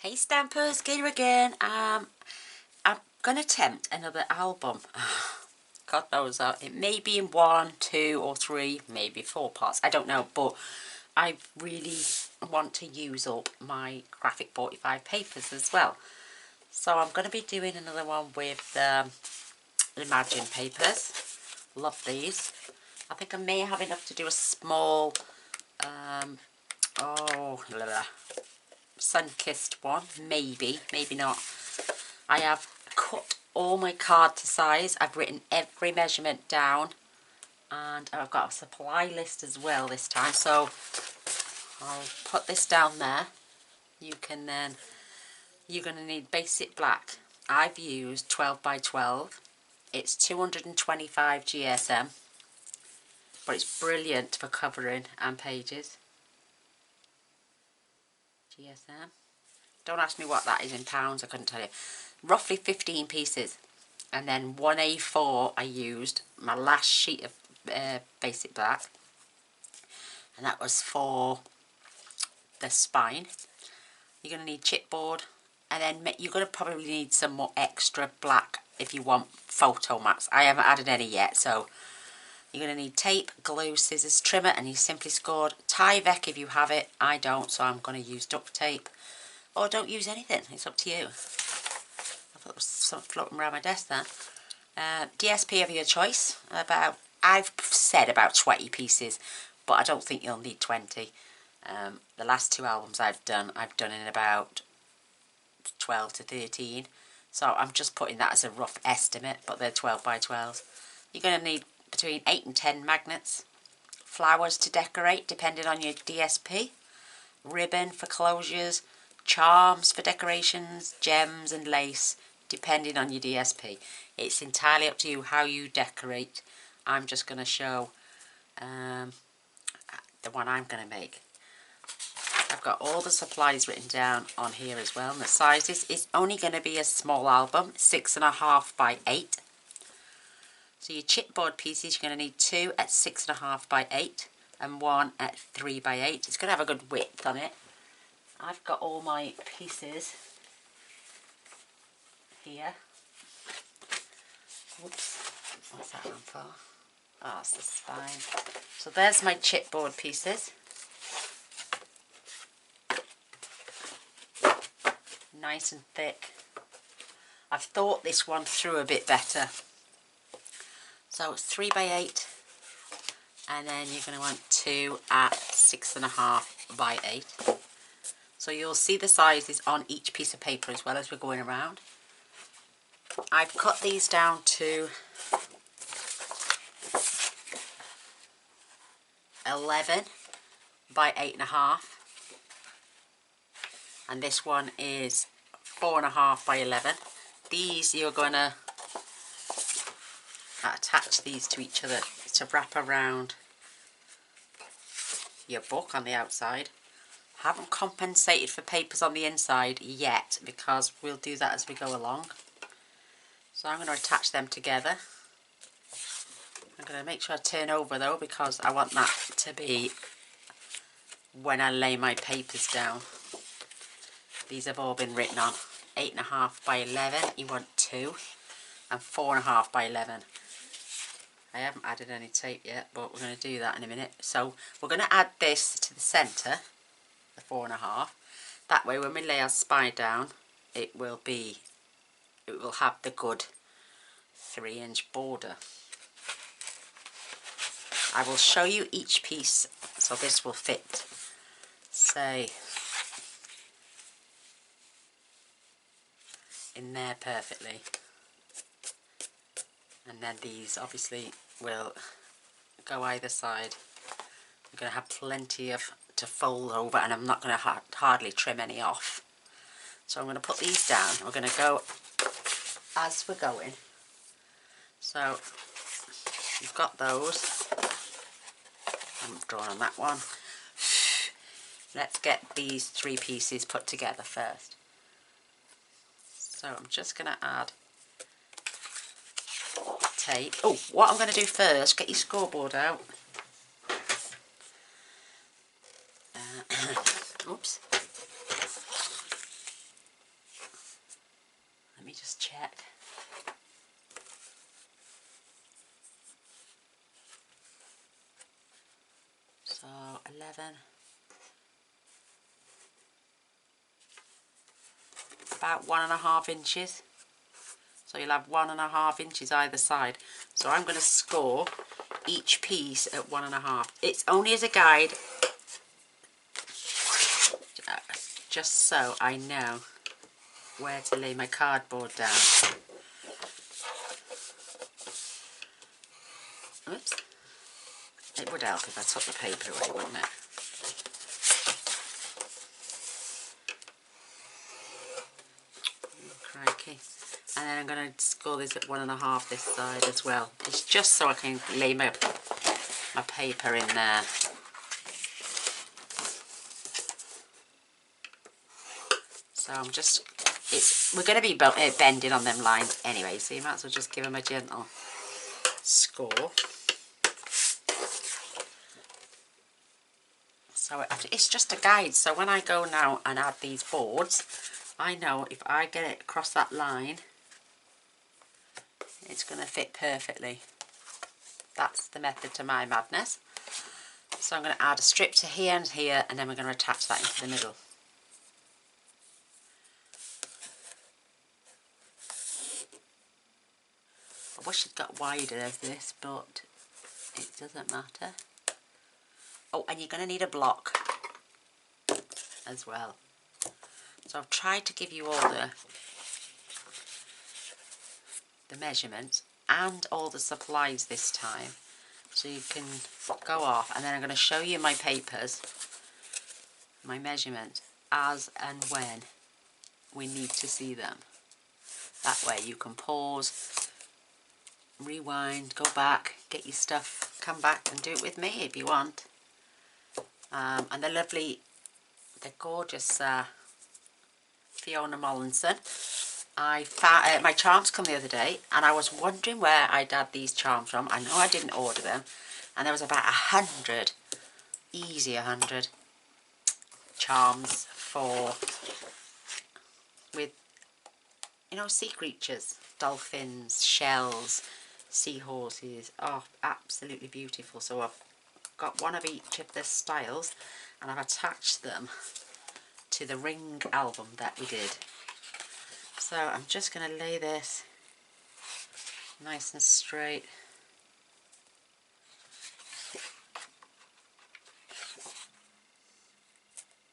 Hey Stampers, Gaynor again. I'm going to attempt another album. God knows it may be in 1, 2 or 3, maybe 4 parts. I don't know, but I really want to use up my graphic 45 papers as well. So I'm going to be doing another one with Imagine papers. Love these. I think I may have enough to do a small, sun-kissed one. Maybe not. I have cut all my card to size. I've written every measurement down, and I've got a supply list as well this time, so I'll put this down there. You can then, you're going to need basic black. I've used 12 by 12. It's 225 GSM, but it's brilliant for covering and pages. GSM. Don't ask me what that is in pounds, I couldn't tell you. Roughly 15 pieces. And then 1 A4 I used, my last sheet of basic black. And that was for the spine. You're going to need chipboard. And then you're going to probably need some more extra black if you want photo mats. I haven't added any yet, so you're going to need tape, glue, scissors, trimmer, and you simply scored. Tyvek if you have it. I don't, so I'm going to use duct tape. Or don't use anything, it's up to you. I thought there was something floating around my desk there. DSP of your choice. I've said about 20 pieces, but I don't think you'll need 20. The last 2 albums I've done in about 12 to 13. So I'm just putting that as a rough estimate, but they're 12 by 12. You're going to need between 8 and 10 magnets. Flowers to decorate, depending on your DSP. Ribbon for closures. Charms for decorations, gems and lace, depending on your DSP. It's entirely up to you how you decorate. I'm just going to show the one I'm going to make. I've got all the supplies written down on here as well, and the sizes. It's only going to be a small album, 6.5 by 8. So your chipboard pieces, you're going to need 2 at 6.5 by 8 and 1 at 3 by 8. It's going to have a good width on it. I've got all my pieces here. Whoops, what's that one for? Oh, it's the spine. So there's my chipboard pieces. Nice and thick. I've thought this one through a bit better. So it's 3 by 8. And then you're going to want 2 at 6.5 by 8. So you'll see the sizes on each piece of paper as well as we're going around. I've cut these down to 11 by 8.5. And this one is 4.5 by 11. These you're going to attach these to each other to wrap around your book on the outside. Haven't compensated for papers on the inside yet because we'll do that as we go along. So I'm going to attach them together. I'm going to make sure I turn over though, because I want that to be when I lay my papers down. These have all been written on. 8.5 by 11 you want 2, and 4.5 by 11. I haven't added any tape yet, but we're going to do that in a minute. So we're going to add this to the centre, the 4.5. That way when we lay our spine down, it will have the good 3-inch border. I will show you each piece, so this will fit, say, in there perfectly. And then these obviously will go either side. I'm going to have plenty of to fold over, and I'm not going to hardly trim any off. So I'm going to put these down. We're going to go as we're going. So you've got those. I'm drawn on that one. Let's get these 3 pieces put together first. So I'm just going to add tape. Oh, what I'm going to do first, get your scoreboard out. Oops. 11. About 1.5 inches. So you'll have 1.5 inches either side. So I'm going to score each piece at 1.5. It's only as a guide, just so I know where to lay my cardboard down. Oops. It would help if I took the paper away, wouldn't it? Crikey. And then I'm going to score this at 1.5 this side as well. It's just so I can lay my paper in there. So I'm just, we're going to be bending on them lines anyway, so you might as well just give them a gentle score. So it's just a guide, so when I go now and add these boards, I know if I get it across that line, it's going to fit perfectly. That's the method to my madness. So I'm going to add a strip to here and here, and then we're going to attach that into the middle. I wish it got wider of this, but it doesn't matter. Oh, and you're going to need a block as well. So I've tried to give you all the measurements and all the supplies this time, so you can go off, and then I'm going to show you my papers, my measurements, as and when we need to see them. That way you can pause, rewind, go back, get your stuff, come back and do it with me if you want. And they're gorgeous Fiona Mollinson. I found my charms come the other day, and I was wondering where I'd had these charms from. I know I didn't order them, and there was about 100, easy 100 charms with, you know, sea creatures, dolphins, shells, seahorses. Oh, absolutely beautiful. So I've got one of each of the styles, and I've attached them to the ring album that we did. So I'm just going to lay this nice and straight.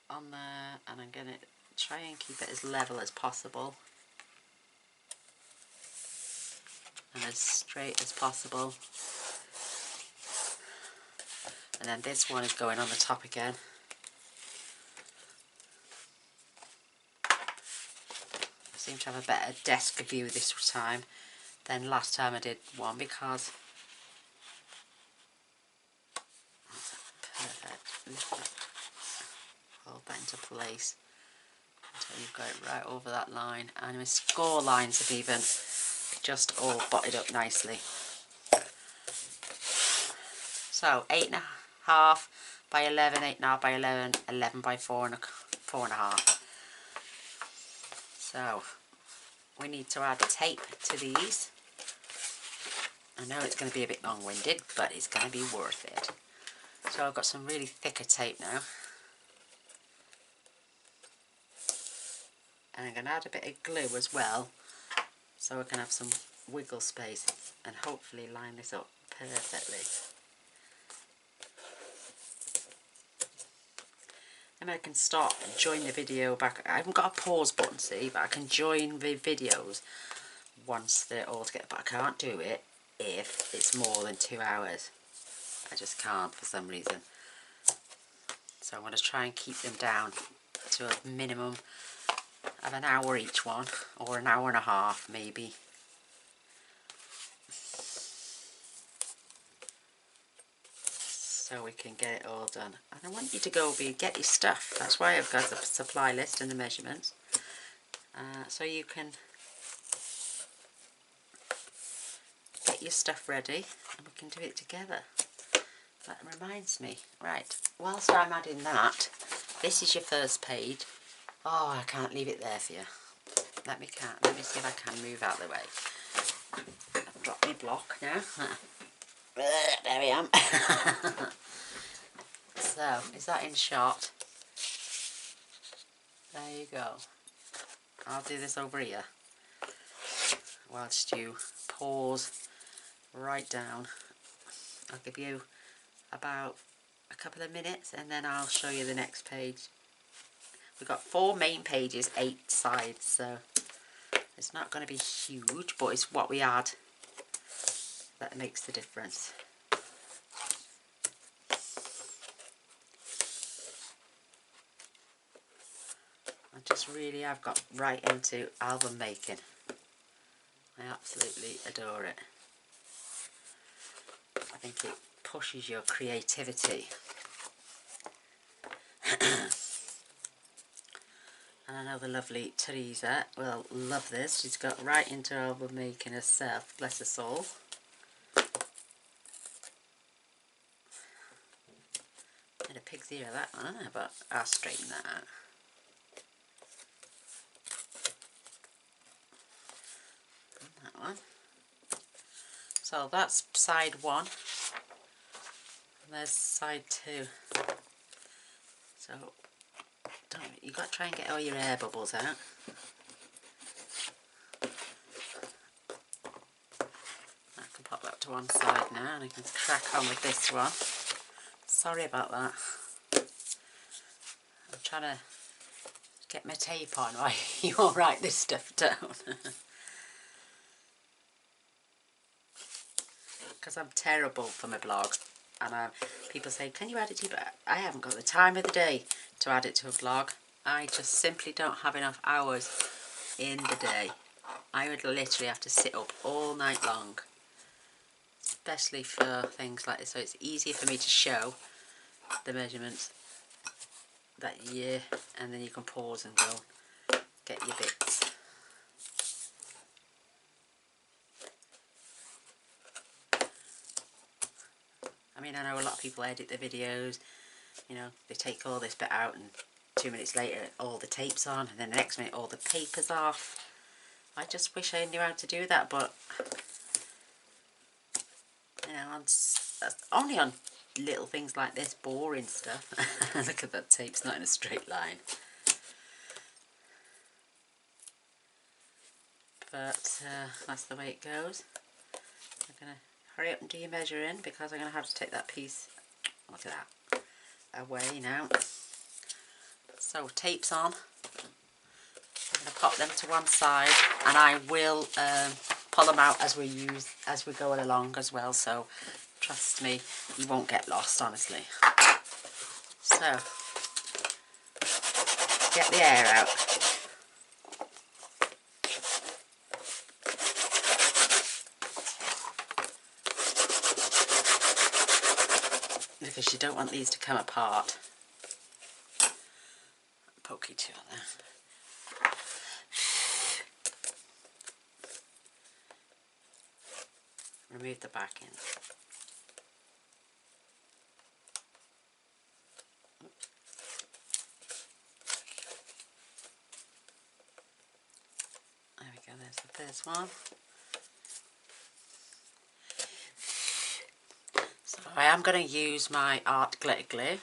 On there, and I'm going to try and keep it as level as possible and as straight as possible. And then this one is going on the top again. I seem to have a better desk view this time than last time I did one, because perfect. Hold that into place until you've got it right over that line, and my score lines have even just all butted up nicely. So 8.5 by 11, 8.5 by 11, 11 by 4.5. So we need to add tape to these. I know it's going to be a bit long-winded, but it's going to be worth it. So I've got some really thicker tape now. And I'm going to add a bit of glue as well, so I can have some wiggle space and hopefully line this up perfectly. And I can stop and join the video back. I haven't got a pause button, see, but I can join the videos once they're all together. But I can't do it if it's more than 2 hours. I just can't for some reason. So I'm going to try and keep them down to a minimum of an hour each one, or an hour and a half maybe. So we can get it all done. And I want you to go get your stuff. That's why I've got the supply list and the measurements. So you can get your stuff ready and we can do it together. That reminds me. Right, whilst I'm adding that, this is your first page. Oh, I can't leave it there for you. Let me see if I can move out of the way. I've dropped my block now. There I am. So So, is that in shot? There you go. I'll do this over here whilst you pause right down. I'll give you about a couple of minutes and then I'll show you the next page. We've got 4 main pages, 8 sides, so it's not going to be huge, but it's what we add that makes the difference. I just really have got right into album making. I absolutely adore it. I think it pushes your creativity. And I know the lovely Teresa will love this. She's got right into album making herself, bless her soul. Made a pig's ear of that one, but I'll straighten that out. And that one. So that's side 1. And there's side 2. So you've got to try and get all your air bubbles out. I can pop that to one side now and I can crack on with this one. Sorry about that. I'm trying to get my tape on while you all write this stuff down. Because I'm terrible for my blog. And people say, can you add it to your blog? I haven't got the time of the day to add it to a blog. I just simply don't have enough hours in the day. I would literally have to sit up all night long. Especially for things like this. So it's easier for me to show the measurements that year, and then you can pause and go get your bits. I mean, I know a lot of people edit their videos, you know, they take all this bit out and 2 minutes later all the tape's on, and then the next minute all the paper's off. I just wish I knew how to do that, but you know, only on little things like this, boring stuff. Look at that, tape's not in a straight line. But that's the way it goes. I'm going to hurry up and do your measuring because I'm going to have to take that piece, look at that, away now. So tape's on. I'm going to pop them to one side, and I will pull them out as we go along as well, so trust me, you won't get lost, honestly. So get the air out. Because you don't want these to come apart. Pokey tool there. Remove the back end. There we go, there's the first one. So I am going to use my art glitter glue.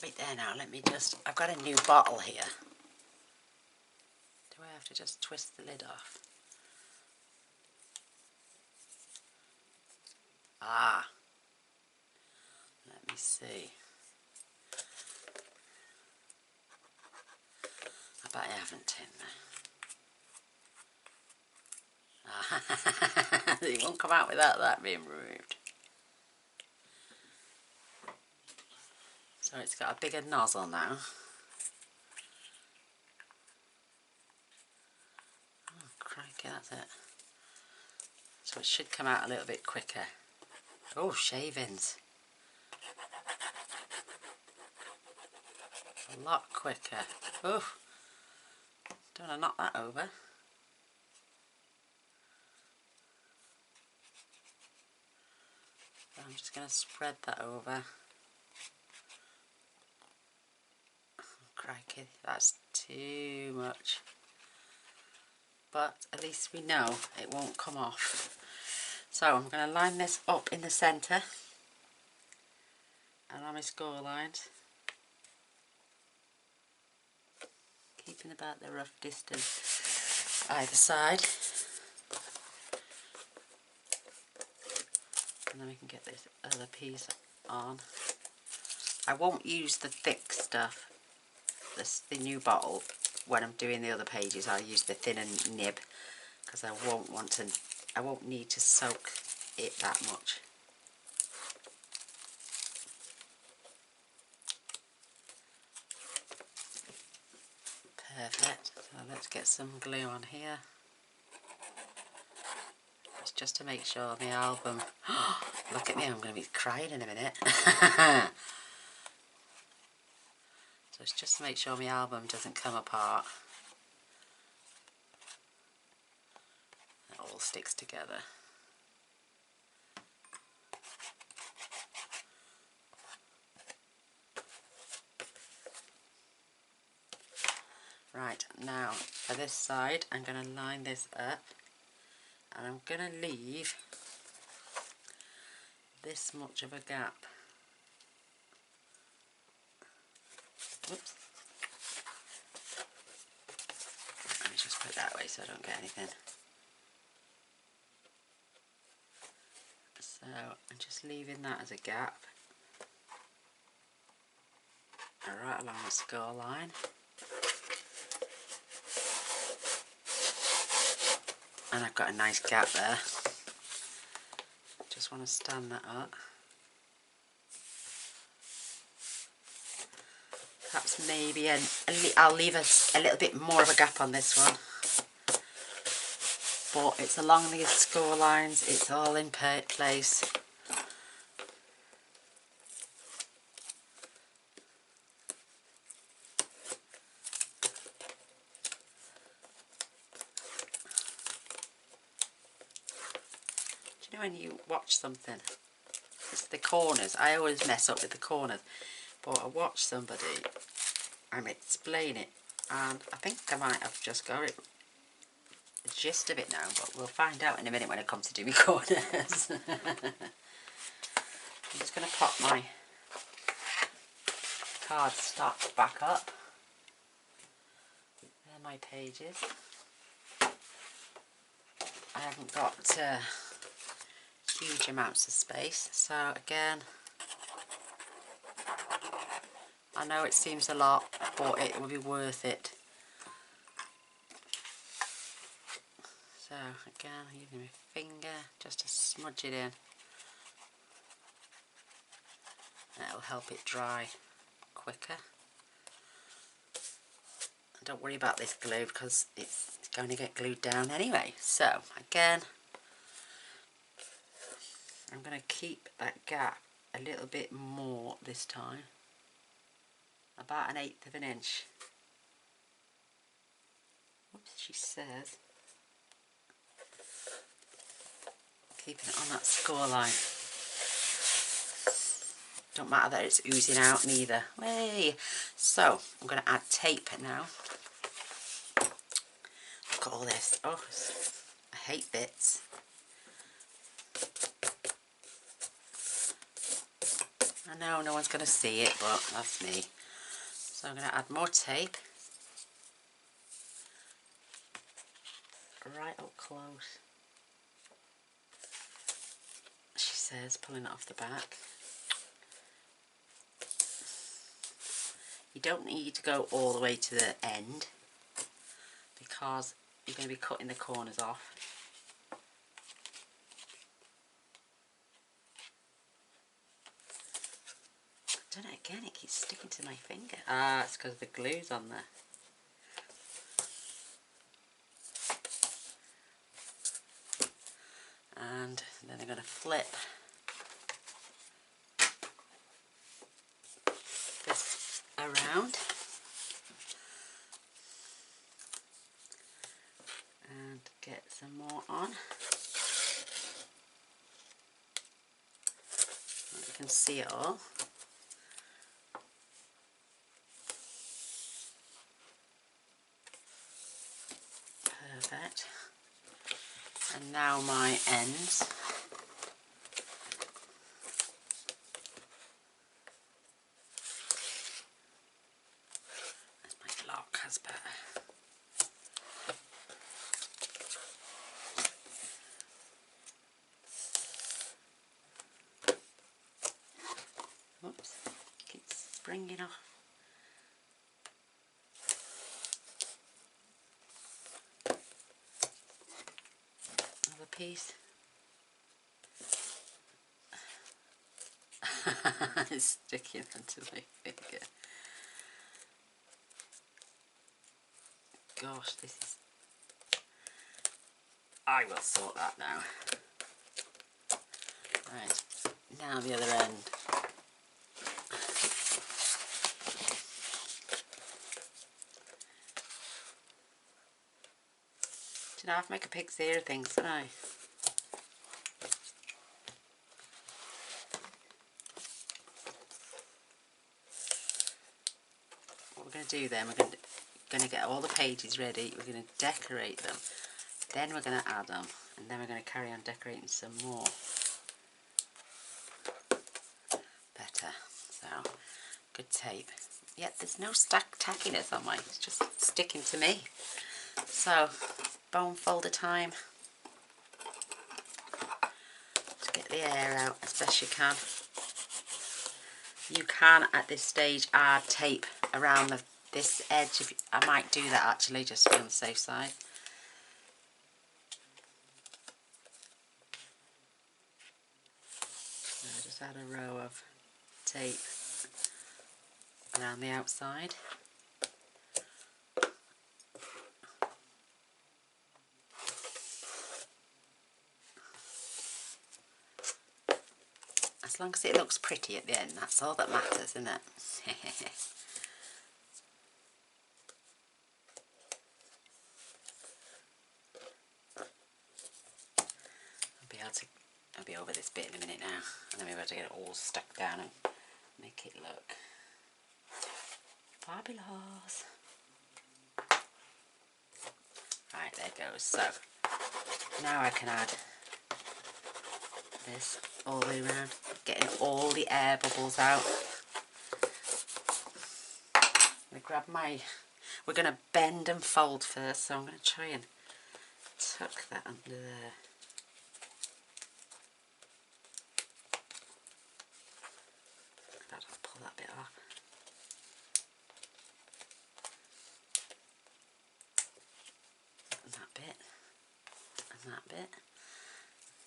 Wait there now, let me just, I've got a new bottle here. Do I have to just twist the lid off? Ah, let me see. I bet I haven't in there. Ah, it won't come out without that being removed. So it's got a bigger nozzle now. Oh, crikey, that's it. So it should come out a little bit quicker. Oh, shavings. A lot quicker. Oh, don't want to knock that over. So I'm just going to spread that over. Oh, crikey, that's too much. But at least we know it won't come off. So I'm going to line this up in the centre and on my score lines, keeping about the rough distance either side, and then we can get this other piece on. I won't use the thick stuff, the new bottle, when I'm doing the other pages. I'll use the thinner nib because I won't need to soak it that much. Perfect. So let's get some glue on here. It's just to make sure the album... Look at me, I'm going to be crying in a minute. So it's just to make sure my album doesn't come apart. It all sticks together. Right, now for this side I'm going to line this up and I'm going to leave this much of a gap. Oops. Let me just put it that way so I don't get anything. So I'm just leaving that as a gap right along the score line. And I've got a nice gap there. Just want to stand that up. Perhaps maybe I'll leave a little bit more of a gap on this one. But it's along these score lines, it's all in place. Do you know when you watch something, it's the corners, I always mess up with the corners, but I watch somebody and explain it, and I think I might have just got it, the gist of it now, but we'll find out in a minute when I come to do my corners. I'm just going to pop my cardstock back up. There are my pages. I haven't got huge amounts of space, so again, I know it seems a lot, but it will be worth it. So again, using my finger just to smudge it in. It'll help it dry quicker. And don't worry about this glue because it's going to get glued down anyway. So again, I'm going to keep that gap a little bit more this time. About 1/8 of an inch. Oops, she says. Keeping it on that score line. Don't matter that it's oozing out neither. Way. So I'm going to add tape now. Look at all this. Oh, I hate bits. I know no one's going to see it, but that's me. So I'm going to add more tape. Right up close. She says, pulling it off the back. You don't need to go all the way to the end because you're going to be cutting the corners off. I've done it again, it keeps sticking to my finger. Ah, it's because the glue's on there. And then I'm going to flip this around and get some more on. You can see it all. Perfect. And now my ends. springing off. Another piece. It's sticking onto my finger. Gosh, this is... I will sort that now. Right, now the other end. Do you know, I have to make a pig's ear of things, don't I? What we're going to do then, we're going to get all the pages ready, we're going to decorate them, then we're going to add them, and then we're going to carry on decorating some more. Better. So, good tape. Yet there's no tackiness on mine, it's just sticking to me. So, bone folder time. Just get the air out as best you can. You can at this stage add tape around this edge. I might do that actually, just to be on the safe side. So just add a row of tape around the outside. As long as it looks pretty at the end, that's all that matters, isn't it? I'll be over this bit in a minute now, and then we're about to get it all stuck down and make it look fabulous. Right, there it goes. So now I can add this all the way around, getting all the air bubbles out. I'm going to grab my... We're going to bend and fold first, so I'm going to try and tuck that under there. I'll pull that bit off. And that bit. And that bit.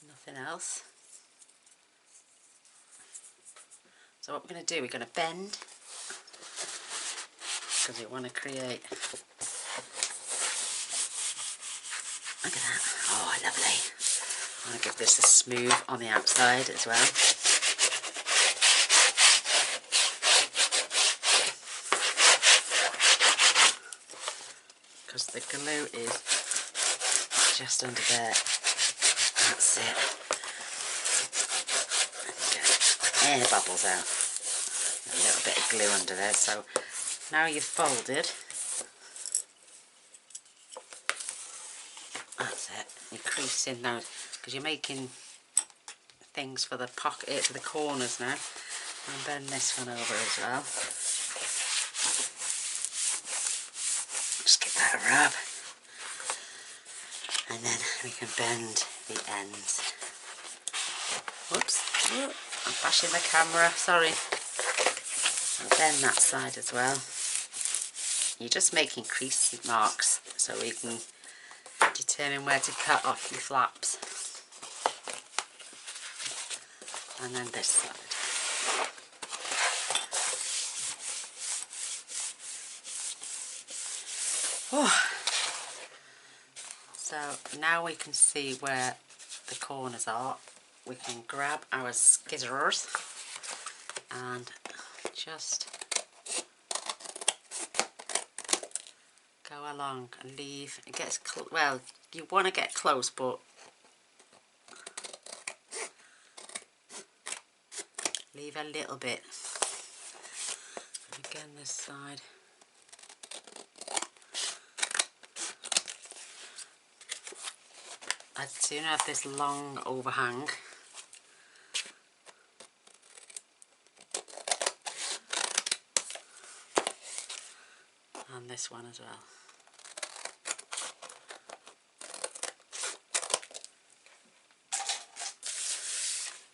Nothing else. So what we're going to do, we're going to bend, because we want to create... Look at that. Oh, lovely. I want to give this a smooth on the outside as well. Because the glue is just under there. That's it. Get air bubbles out. A little bit of glue under there. So now you've folded. That's it. You're creasing those because you're making things for the pocket, for the corners now. And bend this one over as well. Just give that a rub. And then we can bend the ends. Whoops. Oh, I'm bashing the camera. Sorry. And bend that side as well. You're just making crease marks so we can determine where to cut off your flaps. And then this side. Oh. So now we can see where the corners are. We can grab our scissors and just go along and leave. It gets well, you want to get close, but leave a little bit. And again, this side. I'd sooner have this long overhang. And this one as well.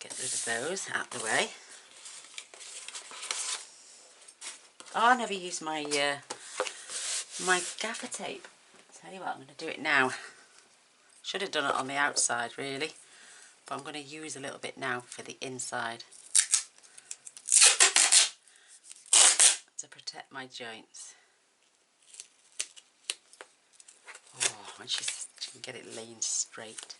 Get rid of those out the way. Oh, I never used my my gaffer tape. Tell you what, I'm going to do it now. Should have done it on the outside really, but I'm going to use a little bit now for the inside to protect my joints. Oh, and she can get it laying straight.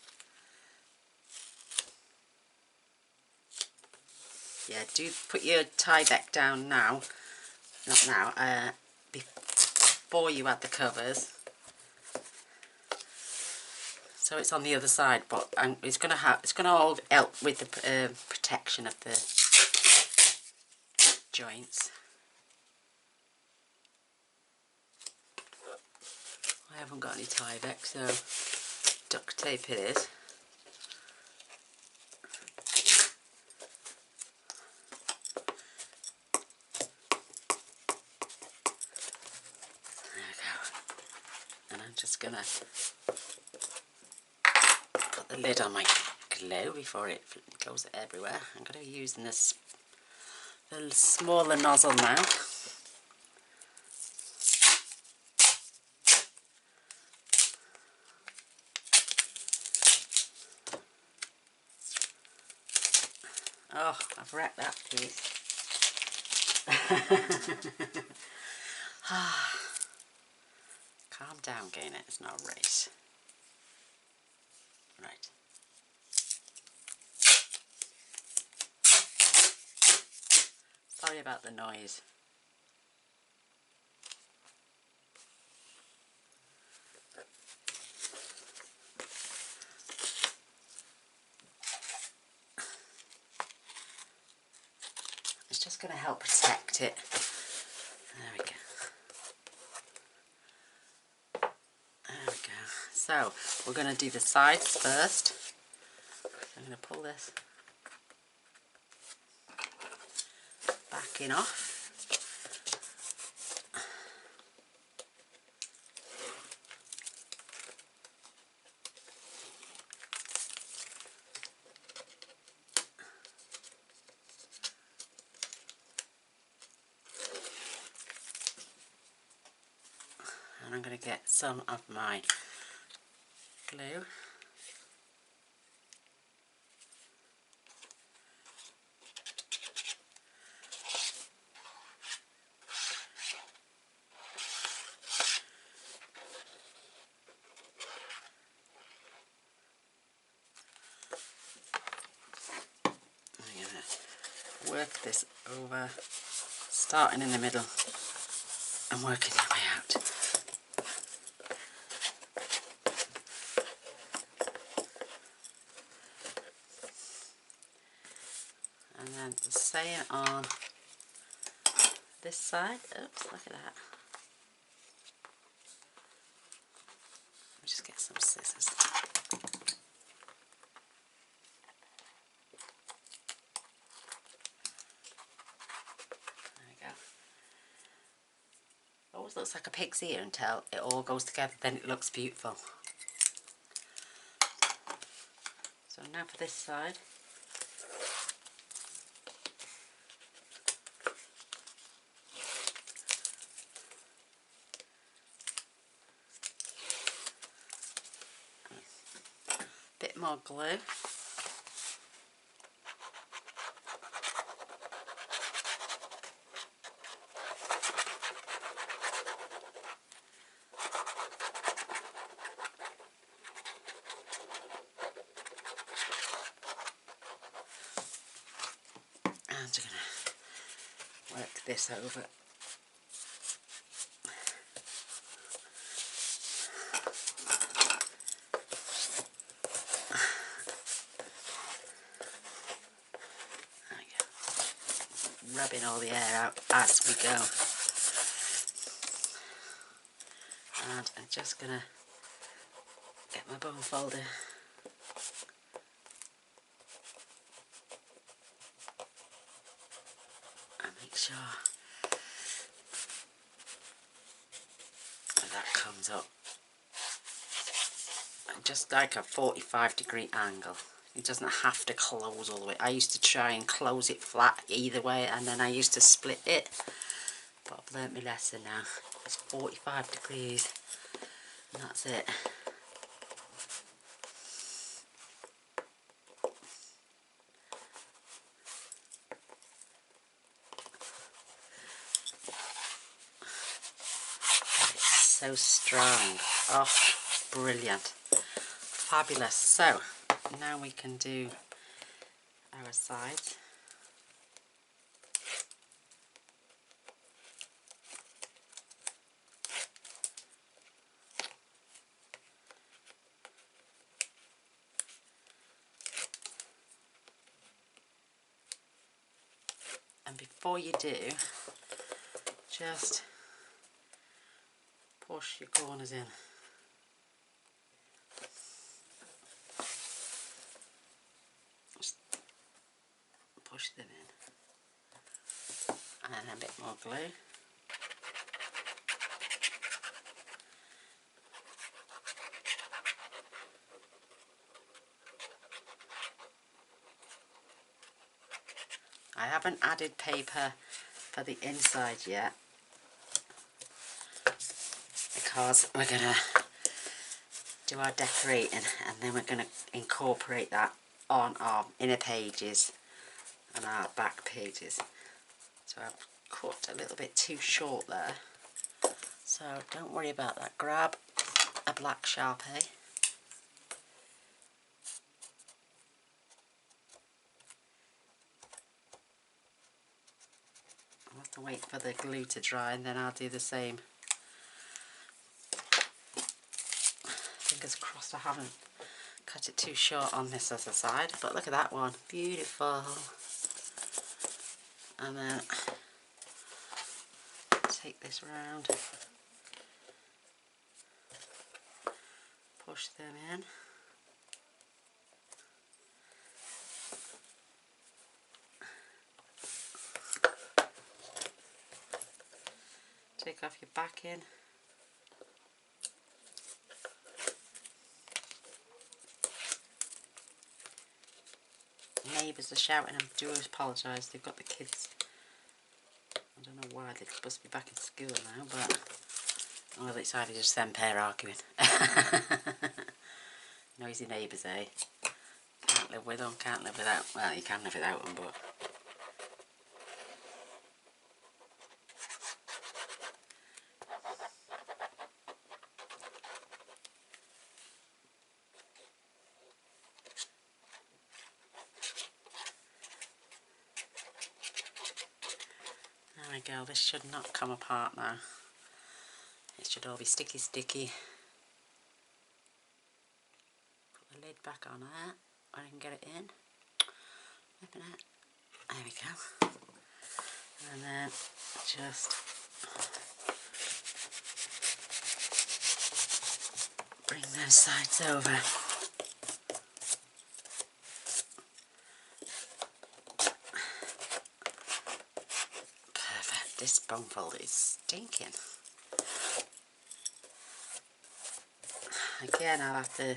Yeah, do put your tie deck down now, not now, before you add the covers. So it's on the other side, but it's gonna all help with the protection of the joints. I haven't got any tie deck, so duct tape it is. There we go. And I'm just gonna put the lid on my glue before it goes everywhere. I'm gonna be using this the smaller nozzle now. Oh, I've wrecked that piece. Calm down, Gaynor, it's not a race. Right. Sorry about the noise. It's just going to help protect it. There we go. There we go. So, we're going to do the sides first. I'm going to pull this backing off. And I'm going to get some of my glue. I'm going to work this over, starting in the middle and working my way out. And then the same on this side. Oops, look at that. Let me just get some scissors. There we go. Always looks like a pig's ear until it all goes together, then it looks beautiful. So now for this side. Bit more glue. And I'm going to work this over. Rubbing all the air out as we go. And I'm just gonna get my bone folder and make sure that comes up at just like a 45-degree angle. It doesn't have to close all the way. I used to try and close it flat either way, and then I used to split it, But I've learnt my lesson now. It's 45 degrees and that's it. It's so strong. Oh, brilliant. Fabulous. So now we can do our sides. And before you do, just push your corners in. Just push them in. And then a bit more glue. I haven't added paper for the inside yet because we're going to do our decorating and then we're going to incorporate that on our inner pages and our back pages. So I've cut a little bit too short there, so don't worry about that. Grab a black Sharpie . I'll have to wait for the glue to dry and then I'll do the same. Fingers crossed I haven't cut it too short on this other side, but look at that one, beautiful. And then take this round, push them in. Take off your backing. Neighbours are shouting, I do apologise, they've got the kids. I don't know why, they're supposed to be back in school now, but oh, it's either just them pair arguing. Noisy neighbours, eh? Can't live with them, can't live without, well, you can live without them, but there we go. This should not come apart now. It should all be sticky. Put the lid back on there, I can get it in. Open it. There we go. And then just bring those sides over. Perfect. This bone folder is stinking. Again, I'll have to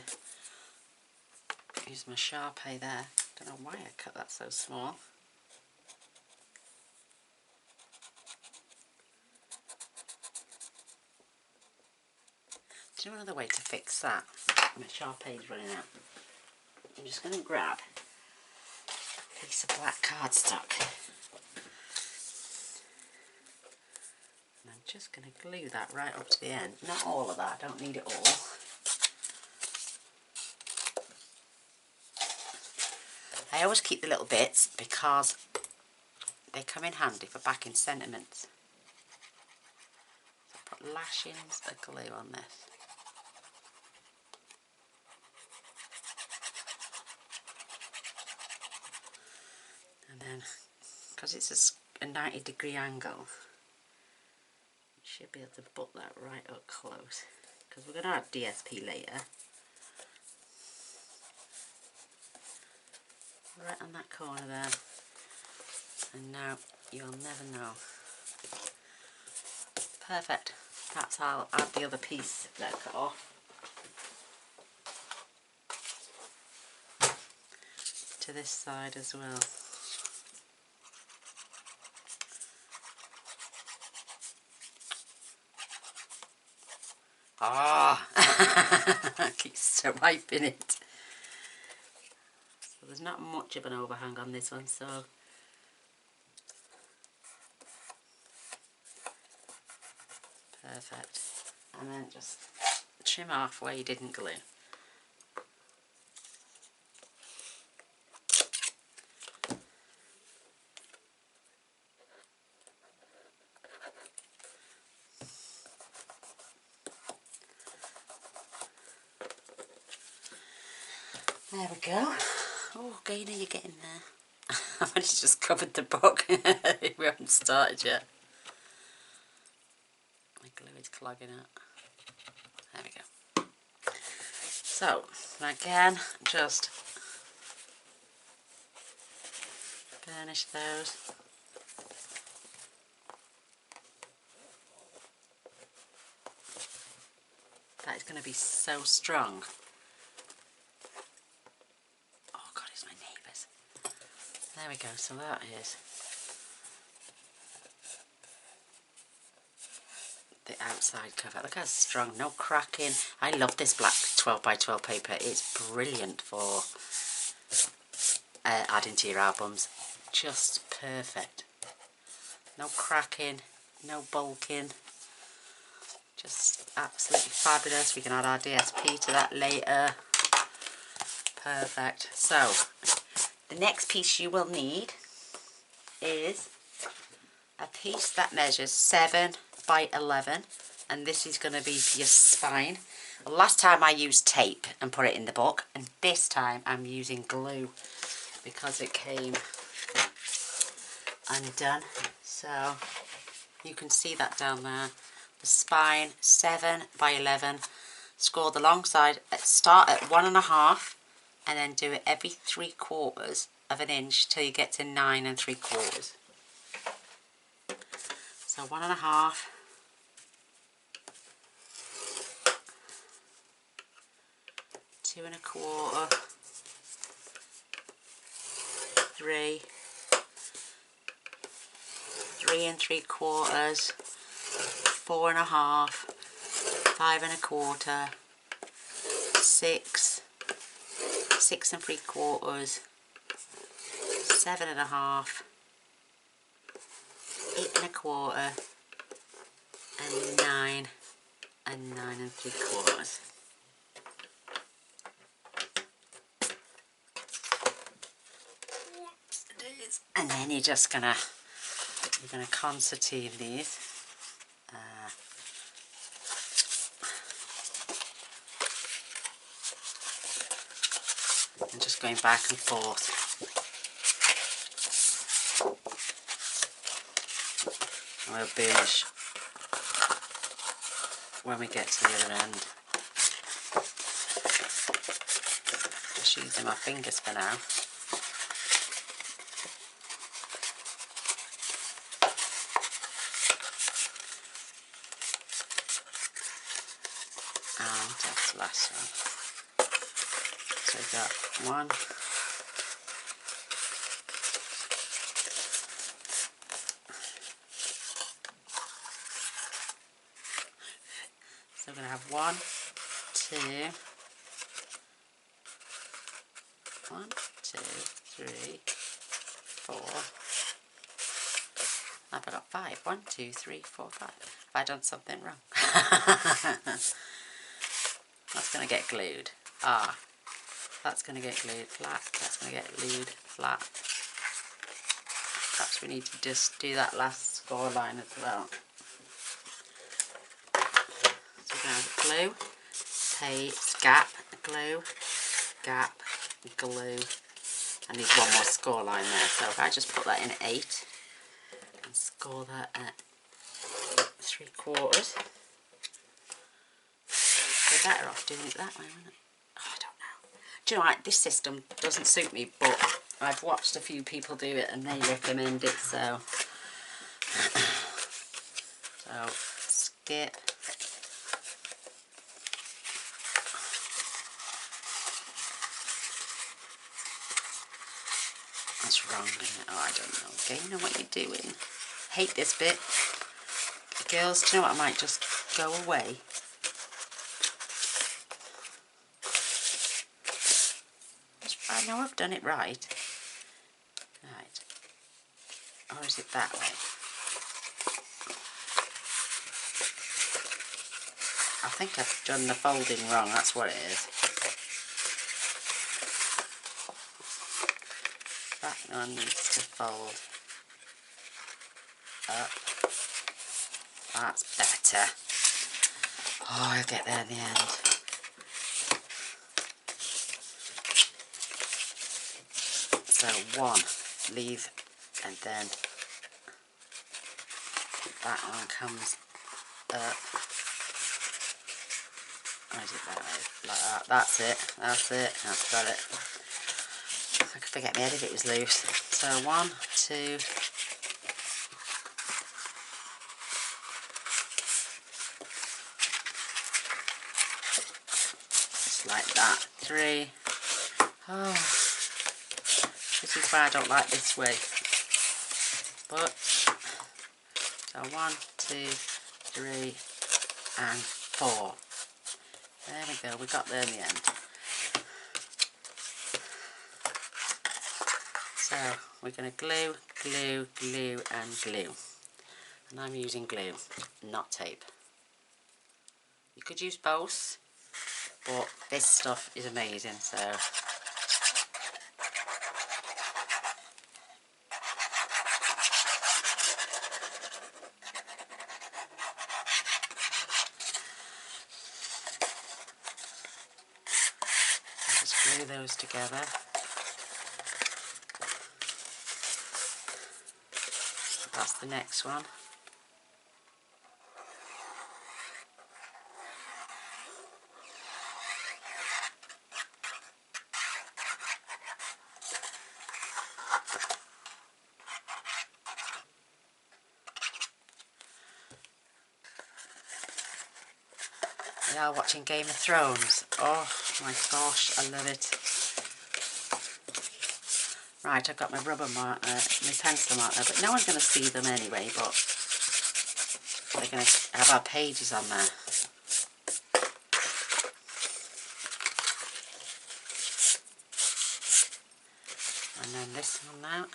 use my Sharpie there. Don't know why I cut that so small. Do you know another way to fix that? My Sharpie's running out. I'm just going to grab a piece of black cardstock. And I'm just going to glue that right up to the end. Not all of that, I don't need it all. I always keep the little bits because they come in handy for backing sentiments. So I put lashings of glue on this. And then, because it's a 90-degree angle, you should be able to put that right up close. Because we're going to add DSP later. Right on that corner there. And now you'll never know. Perfect. That's how I'll add the other piece that I cut off to this side as well. Ah, I keep swiping it. So there's not much of an overhang on this one, so perfect. And then just trim off where you didn't glue. There we go. Oh, Gaynor, you're getting there. I've only just covered the book. We haven't started yet. My glue is clogging up. There we go. So, again, just burnish those. That is going to be so strong. Oh God, it's my neighbours. There we go, so that is the outside cover. Look how strong, no cracking. I love this black 12 by 12 paper. It's brilliant for adding to your albums. Just perfect. No cracking, no bulking. Just absolutely fabulous. We can add our DSP to that later. Perfect. So, the next piece you will need is a piece that measures 7 by 11, and this is going to be for your spine. Last time I used tape and put it in the book, and this time I'm using glue because it came undone. So you can see that down there. The spine, 7 by 11. Score the long side. Start at 1.5 and then do it every 3/4 of an inch till you get to 9 3/4. So 1.5. 2 1/4. 3. 3 3/4. 4.5. 5 1/4. 6. 6 3/4. 7.5. 8 1/4. And 9 3/4. And then you're gonna concertina these. And just going back and forth. And we'll burnish when we get to the other end. Just using my fingers for now. And that's the last one. So we've got 1, so we're going to have 1, 2, 1, 2, 3, 4. I've got 5. 1, 2, 3, 4, 5. Have I done something wrong? That's going to get glued. Ah, that's going to get glued flat. That's going to get glued flat. Perhaps we need to just do that last score line as well. So we're going to have glue, paste, gap, glue, gap, glue. I need one more score line there. So if I just put that in at 8 and score that at 3/4. We're better off doing it that way, wouldn't it? Oh, I don't know. Do you know what? This system doesn't suit me, but I've watched a few people do it and they recommend it, so skip. That's wrong, isn't it? Oh, I don't know. Gaynor, what you're doing. Hate this bit. Girls, do you know what? I might just go away know I've done it right. Right. Or is it that way? I think I've done the folding wrong, that's what it is. That one needs to fold up. That's better. Oh, I'll get there in the end. So one, leave, and then that one comes up. Or is it that way? Like that. That's it. That's it. That's got it. I could forget my head if it was loose. So 1, 2. Just like that. 3. Oh, this is why I don't like this way. But so 1, 2, 3, and 4. There we go. We got there in the end. So we're going to glue, glue, glue, and glue. And I'm using glue, not tape. You could use both, but this stuff is amazing, so. Just glue those together. That's the next one. We are watching Game of Thrones. Oh my gosh, I love it. Right, I've got my rubber marker, my pencil marker, but no one's going to see them anyway, but they're going to have our pages on there. And then this one now.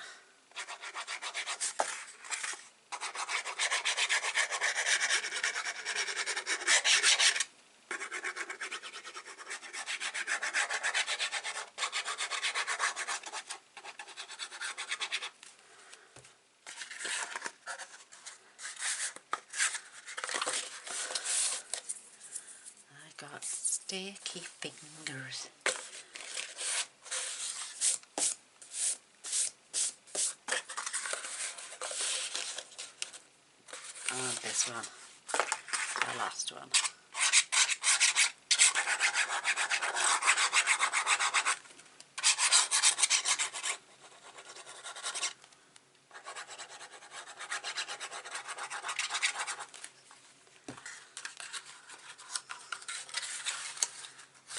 I got sticky fingers. And this one, the last one.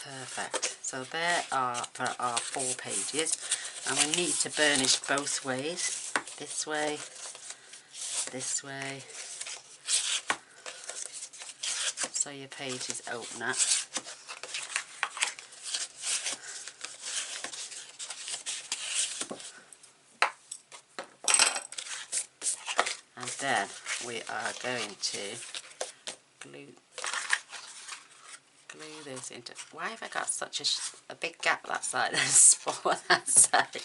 Perfect. So there are for our 4 pages, and we need to burnish both ways. This way, so your pages open up. And then we are going to glue this into. Why have I got such a big gap that side and small on that side?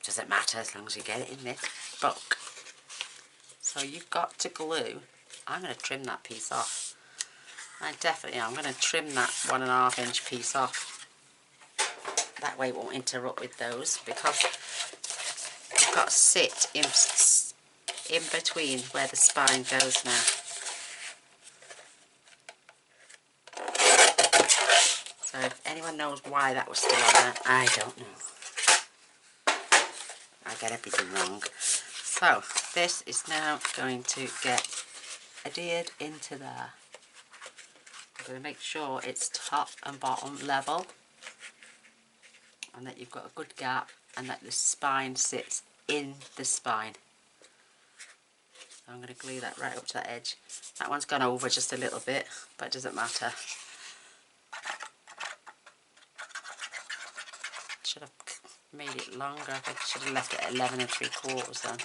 Doesn't matter as long as you get it in this book. So you've got to glue. I'm going to trim that piece off. I'm going to trim that 1.5 inch piece off. That way it won't interrupt with those, because you've got to sit in between where the spine goes now. So if anyone knows why that was still on there, I don't know. I get everything wrong. So this is now going to get adhered into there. I'm going to make sure it's top and bottom level, and that you've got a good gap, and that the spine sits in the spine. So I'm going to glue that right up to that edge. That one's gone over just a little bit, but it doesn't matter. should have made it longer. I think I should have left it at 11 3/4 then.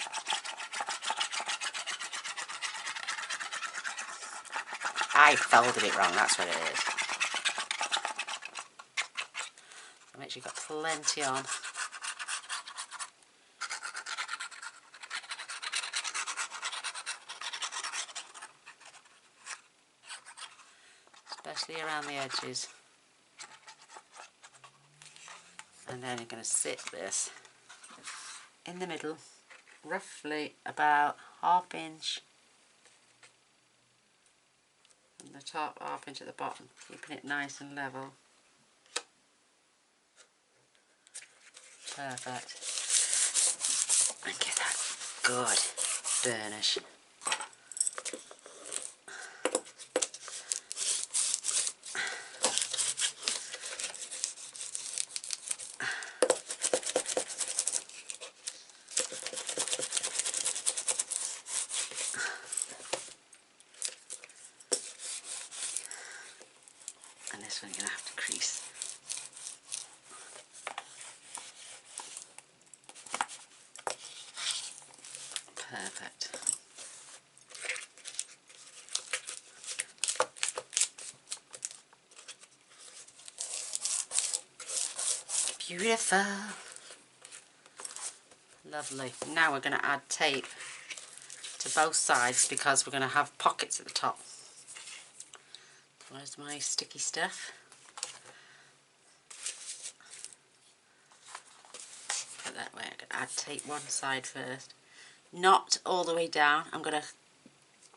I folded it wrong, that's what it is. So make sure you've got plenty on. Especially around the edges. And then you're going to sit this in the middle, roughly about 1/2 inch from the top, 1/2 inch at the bottom, keeping it nice and level. Perfect. And get that good burnish. And this one you're going to have to crease. Perfect. Beautiful. Lovely. Now we're going to add tape to both sides because we're going to have pockets at the top. Where's my sticky stuff? Put that way. I'm going to add tape one side first. Not all the way down. I'm going to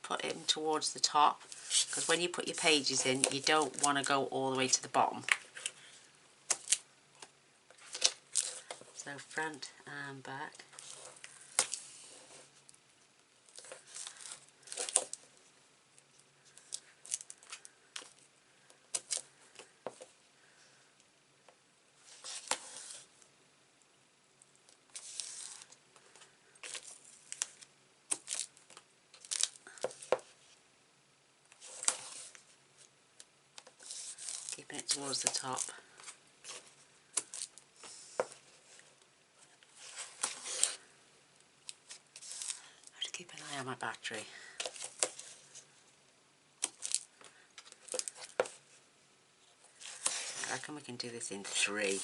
put it in towards the top because when you put your pages in, you don't want to go all the way to the bottom. So front and back. Keeping it towards the top. I have to keep an eye on my battery. I reckon we can do this in 3.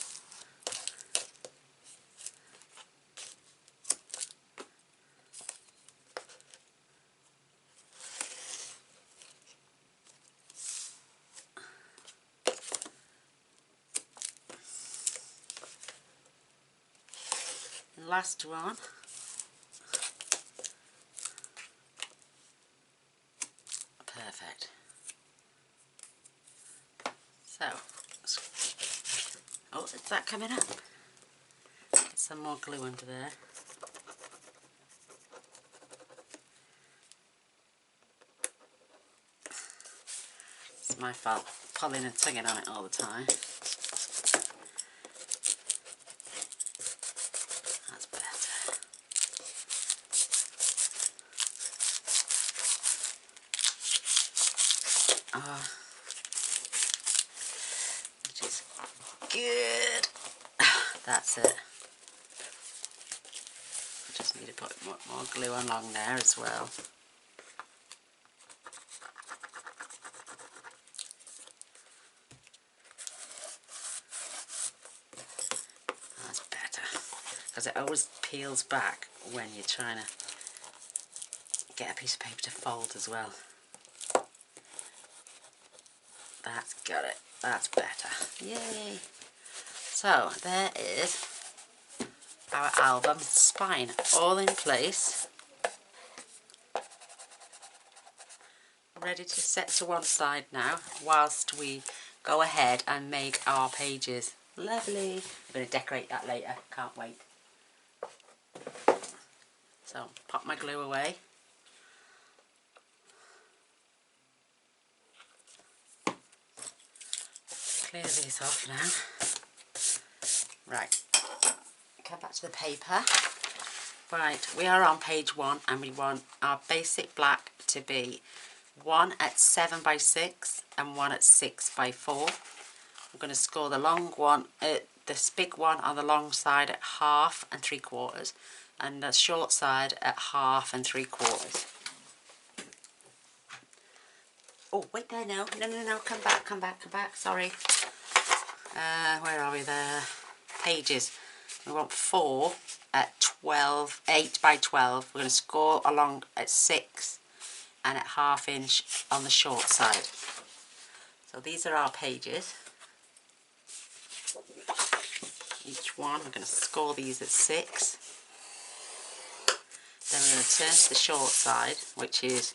Last one. Perfect. So, oh, is that coming up? Get some more glue under there. It's my fault, pulling and tugging on it all the time. That's better. Which is good. That's it. I just need to put more glue along there as well. That's better. Because it always peels back when you're trying to get a piece of paper to fold as well. That's got it. That's better. Yay! So there is our album spine all in place, ready to set to one side now whilst we go ahead and make our pages. Lovely. I'm going to decorate that later. Can't wait. So pop my glue away. Clear these off now. Right, come back to the paper. Right, we are on page 1 and we want our basic black to be 1 at 7 by 6 and 1 at 6 by 4. I'm going to score the long one at this big one on the long side at 1/2 and 3/4, and the short side at 1/2 and 3/4. Oh, wait there, no, come back, sorry. Where are we there? Pages. We want 4 at 12, 8 by 12. We're going to score along at 6 and at 1/2 inch on the short side. So these are our pages. Each one, we're going to score these at 6. Then we're going to turn to the short side, which is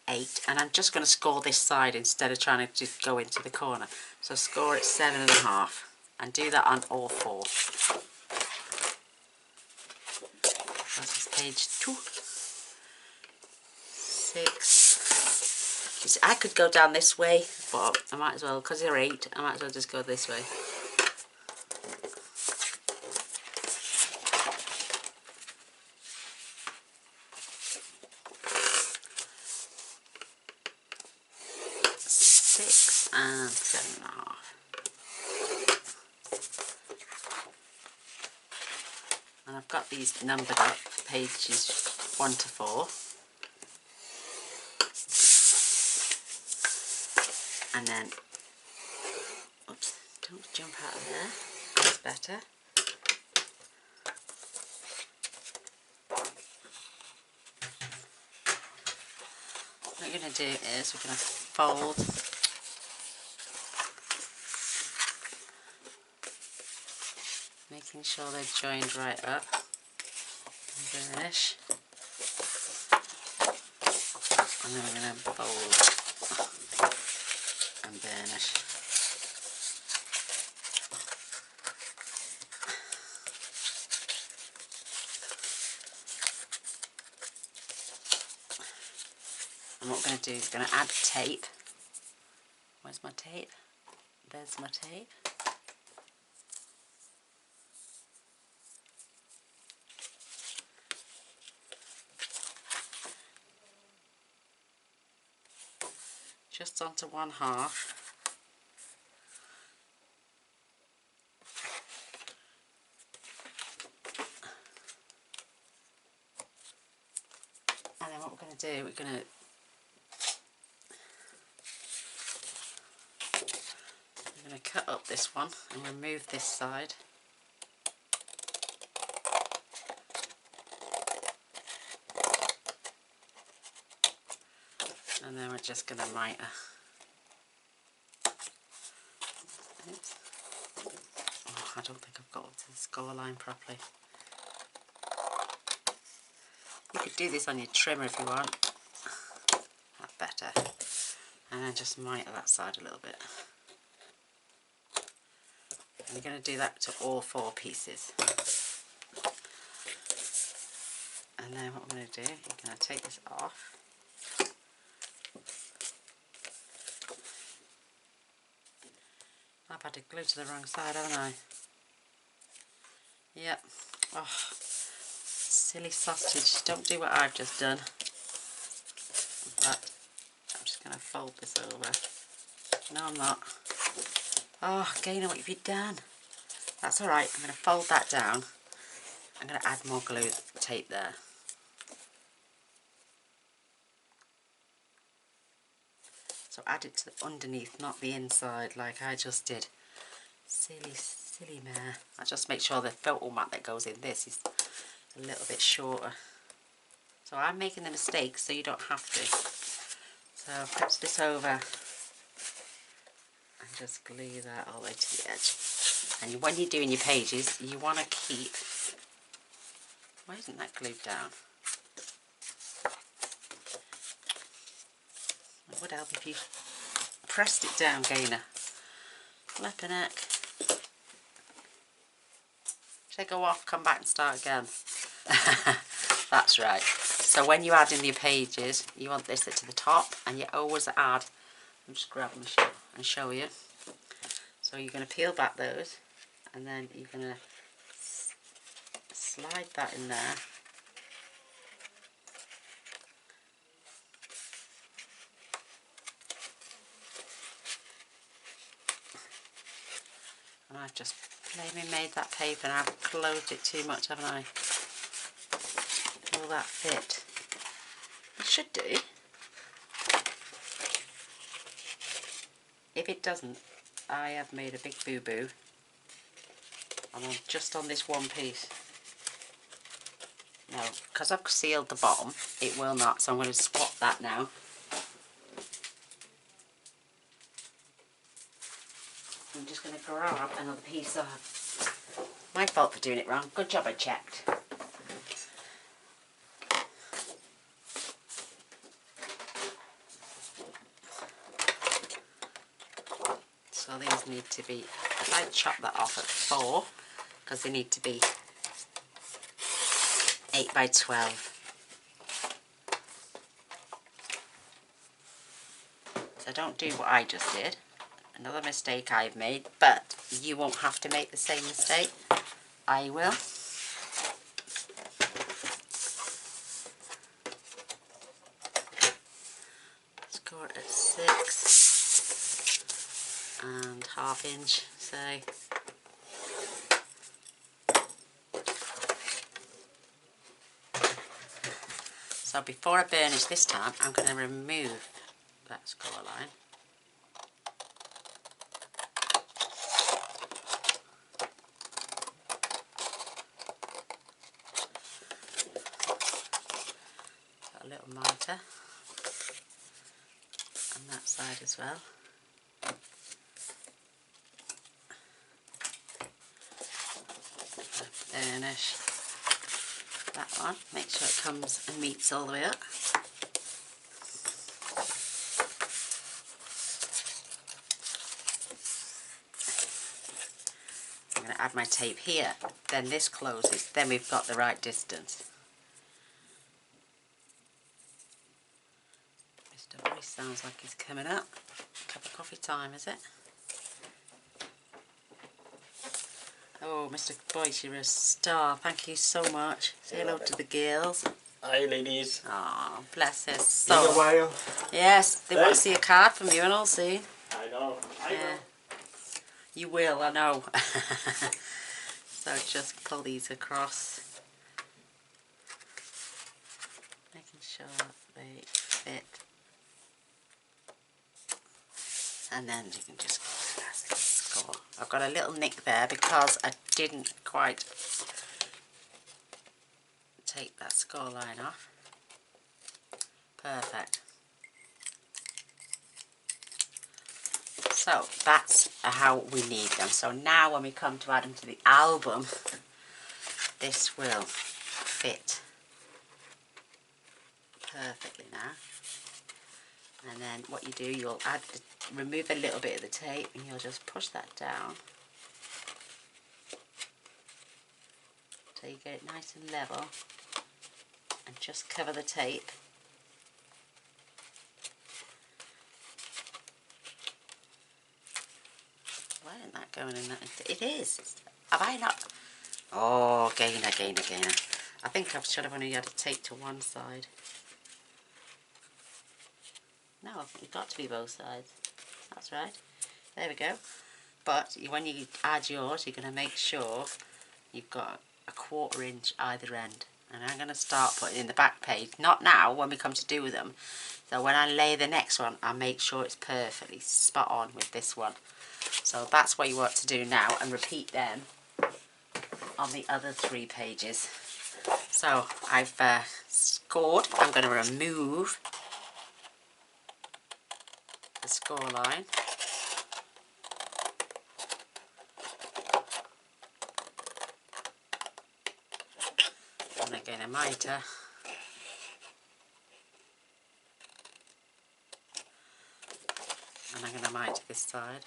8, and I'm just going to score this side instead of trying to just go into the corner. So score at 7.5, and do that on all 4. This is page 2. 6. You see, I could go down this way, but I might as well, because they're 8, I might as well just go this way. And 7.5. And I've got these numbered up, pages 1 to 4. And then, oops, don't jump out of there, that's better. What we're going to do is we're going to fold making sure they're joined right up, and burnish, and then we're going to fold and burnish. And what we're going to do is we're going to add tape. Where's my tape? There's my tape. Just onto 1/2. And then what we're going to do, we're going to cut up this one and remove this side. And then we're just going to miter. Oops. Oh, I don't think I've got to the score line properly. You could do this on your trimmer if you want. That's better. And then just miter that side a little bit. And you're going to do that to all 4 pieces. And then what I'm going to do, you're going to take this off. I've added glue to the wrong side, haven't I? Yep. Oh, silly sausage. Don't do what I've just done. But I'm just going to fold this over. No, I'm not. Oh, Gaynor, what have you done? That's alright. I'm going to fold that down. I'm going to add more glue tape there. So add it to the underneath, not the inside like I just did. Silly mare. I just make sure the photo mat that goes in this is a little bit shorter. So I'm making the mistake so you don't have to. So flip this over and just glue that all the way to the edge. And when you're doing your pages, you want to keep... Why isn't that glued down? It would help if you pressed it down, Gaynor. Flipping heck. Should I go off, come back and start again? That's right. So when you add in your pages, you want this to the top, and you always add... I'm just grabbing the show and show you. So you're going to peel back those, and then you're going to slide that in there. And I've just Maybe made that paper and I've closed it too much, haven't I? Will that fit? It should do. If it doesn't, I have made a big boo-boo. And I'm just on this one piece. No, because I've sealed the bottom, it will not. So I'm going to swap that now. I'm just going to grab another piece of... My fault for doing it wrong. Good job I checked. So these need to be... If I chop that off at 4, because they need to be 8 by 12. So don't do what I just did. Another mistake I've made, but you won't have to make the same mistake. I will. Score it at 6 and ½ inch, say. So before I burnish this time, I'm going to remove that score line. Got a little mitre on that side as well. Burnish that one, make sure it comes and meets all the way up. I'm going to add my tape here, then this closes, then we've got the right distance. Mr. Voice sounds like he's coming up. Cup of coffee time, is it? Oh, Mr. Boyce, you're a star. Thank you so much. Say hello to the girls. Hi, ladies. Oh, bless her Been a soul. while. Yes, they want to see a card from you and all soon. I know. I know. You will, I know. So just pull these across. Making sure they fit. And then you can just score. I've got a little nick there because I didn't quite take that score line off. Perfect. So that's how we need them. So now when we come to add them to the album, this will fit perfectly now. And then what you do, you'll remove a little bit of the tape and you'll just push that down till you get it nice and level, and just cover the tape. Why isn't that going in that? It is. Have I not? Oh, Gaynor. I think I should have only had a tape to one side. No, it's got to be both sides. That's right. There we go. But when you add yours, you're going to make sure you've got a 1/4 inch either end. And I'm going to start putting in the back page. Not now, when we come to do them. So when I lay the next one, I'll make sure it's perfectly spot on with this one. So that's what you want to do now, and repeat them on the other 3 pages. So I've scored. I'm going to remove the score line. And again a mitre. And I'm going to mitre this side.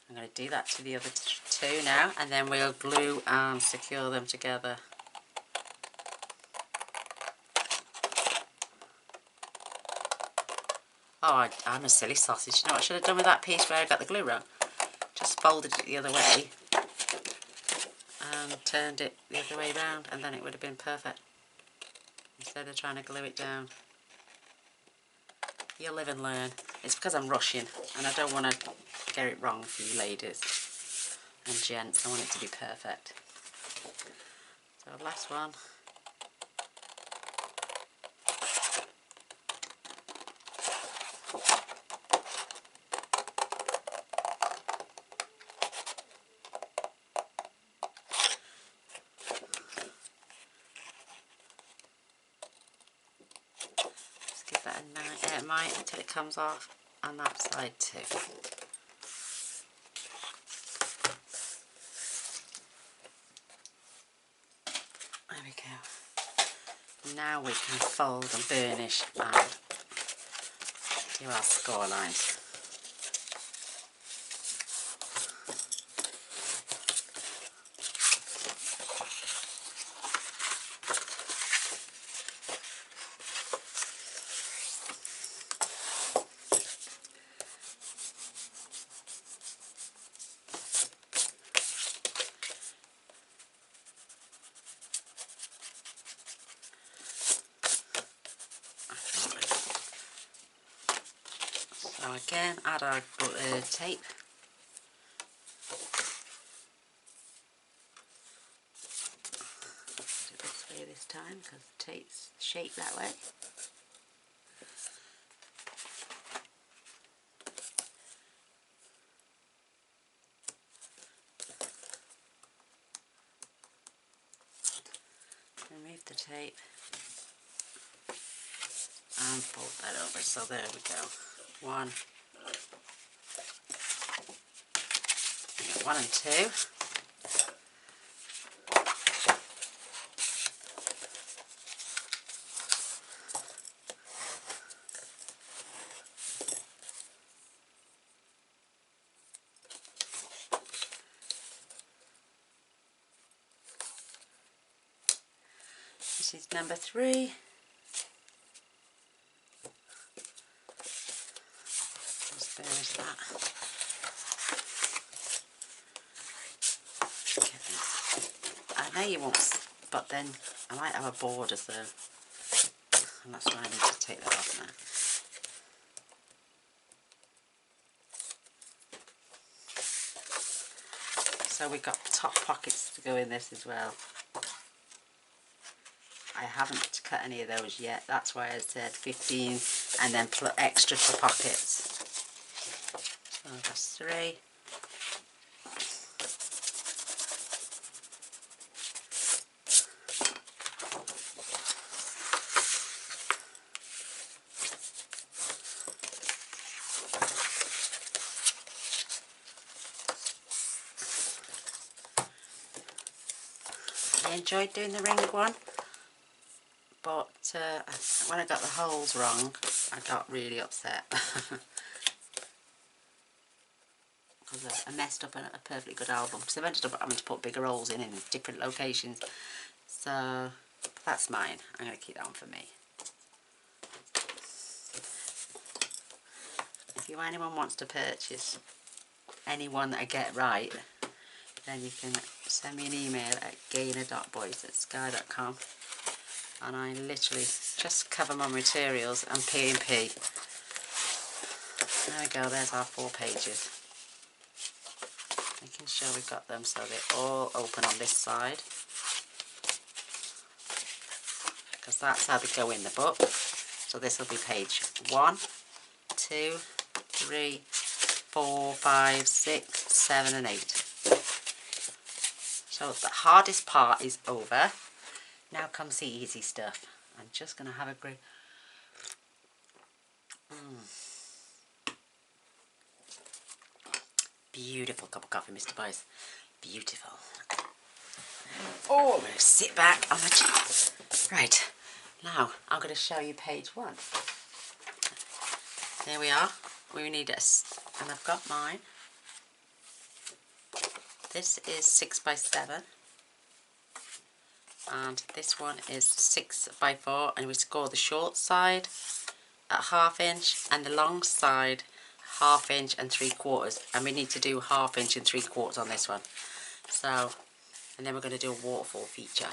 I'm going to do that to the other 2 now, and then we'll glue and secure them together. Oh, I'm a silly sausage. You know what I should have done with that piece where I got the glue wrong? Just folded it the other way and turned it the other way round, and then it would have been perfect. Instead of trying to glue it down. You'll live and learn. It's because I'm rushing and I don't want to get it wrong for you ladies and gents. I want it to be perfect. So last one. Just give that a mite until it comes off on that side too. There we go. Now we can fold and burnish and do our score lines. So again, add our tape. Do it this way this time because the tape's shaped that way. Remove the tape and fold that over. So there we go. One and two. This is number 3. Just burnish that. I know you won't, but then I might have a border, so and that's why I need to take that off now. So we've got top pockets to go in this as well. I haven't cut any of those yet, that's why I said 15 and then extra for pockets. So that's 3. I enjoyed doing the ring one, but when I got the holes wrong I got really upset because I messed up a perfectly good album, because I've ended up having to put bigger holes in different locations. So that's mine, I'm going to keep that one for me. If anyone wants to purchase any one that I get right, then you can send me an email at gaynor.boys@sky.com, and I literally just cover my materials and P&P. There we go, there's our 4 pages. Making sure we've got them so they're all open on this side, because that's how they go in the book. So this will be page 1, 2, 3, 4, 5, 6, 7 and 8. So the hardest part is over. Now comes the easy stuff. I'm just going to have a great... Beautiful cup of coffee, Mr. Boys. Beautiful. Oh, I'm going to sit back on my chair. Right, now I'm going to show you page 1. There we are. We need and I've got mine. This is 6 by 7. And this one is 6 by 4, and we score the short side at 1/2 inch and the long side 1/2 inch and 3/4, and we need to do 1/2 inch and 3/4 on this one. So, and then we're going to do a waterfall feature,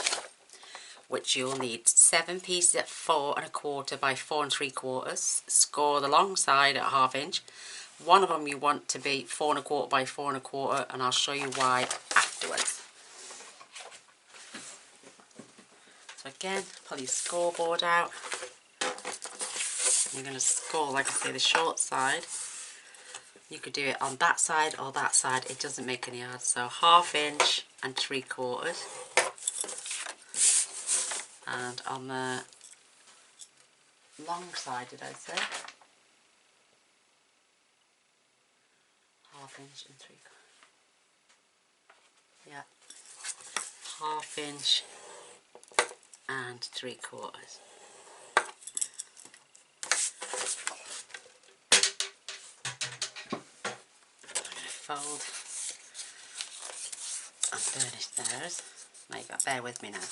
which you'll need 7 pieces at 4 1/4 by 4 3/4. Score the long side at 1/2 inch, One of them you want to be 4 1/4 by 4 1/4, and I'll show you why afterwards. So again, pull your scoreboard out. You're going to score, like I say, the short side. You could do it on that side or that side, it doesn't make any odds. So 1/2 inch and 3/4. And on the long side, did I say? 1/2 inch and 3/4. Yeah. 1/2 inch and 3/4. Fold and burnish those. Now you've got to bear with me now.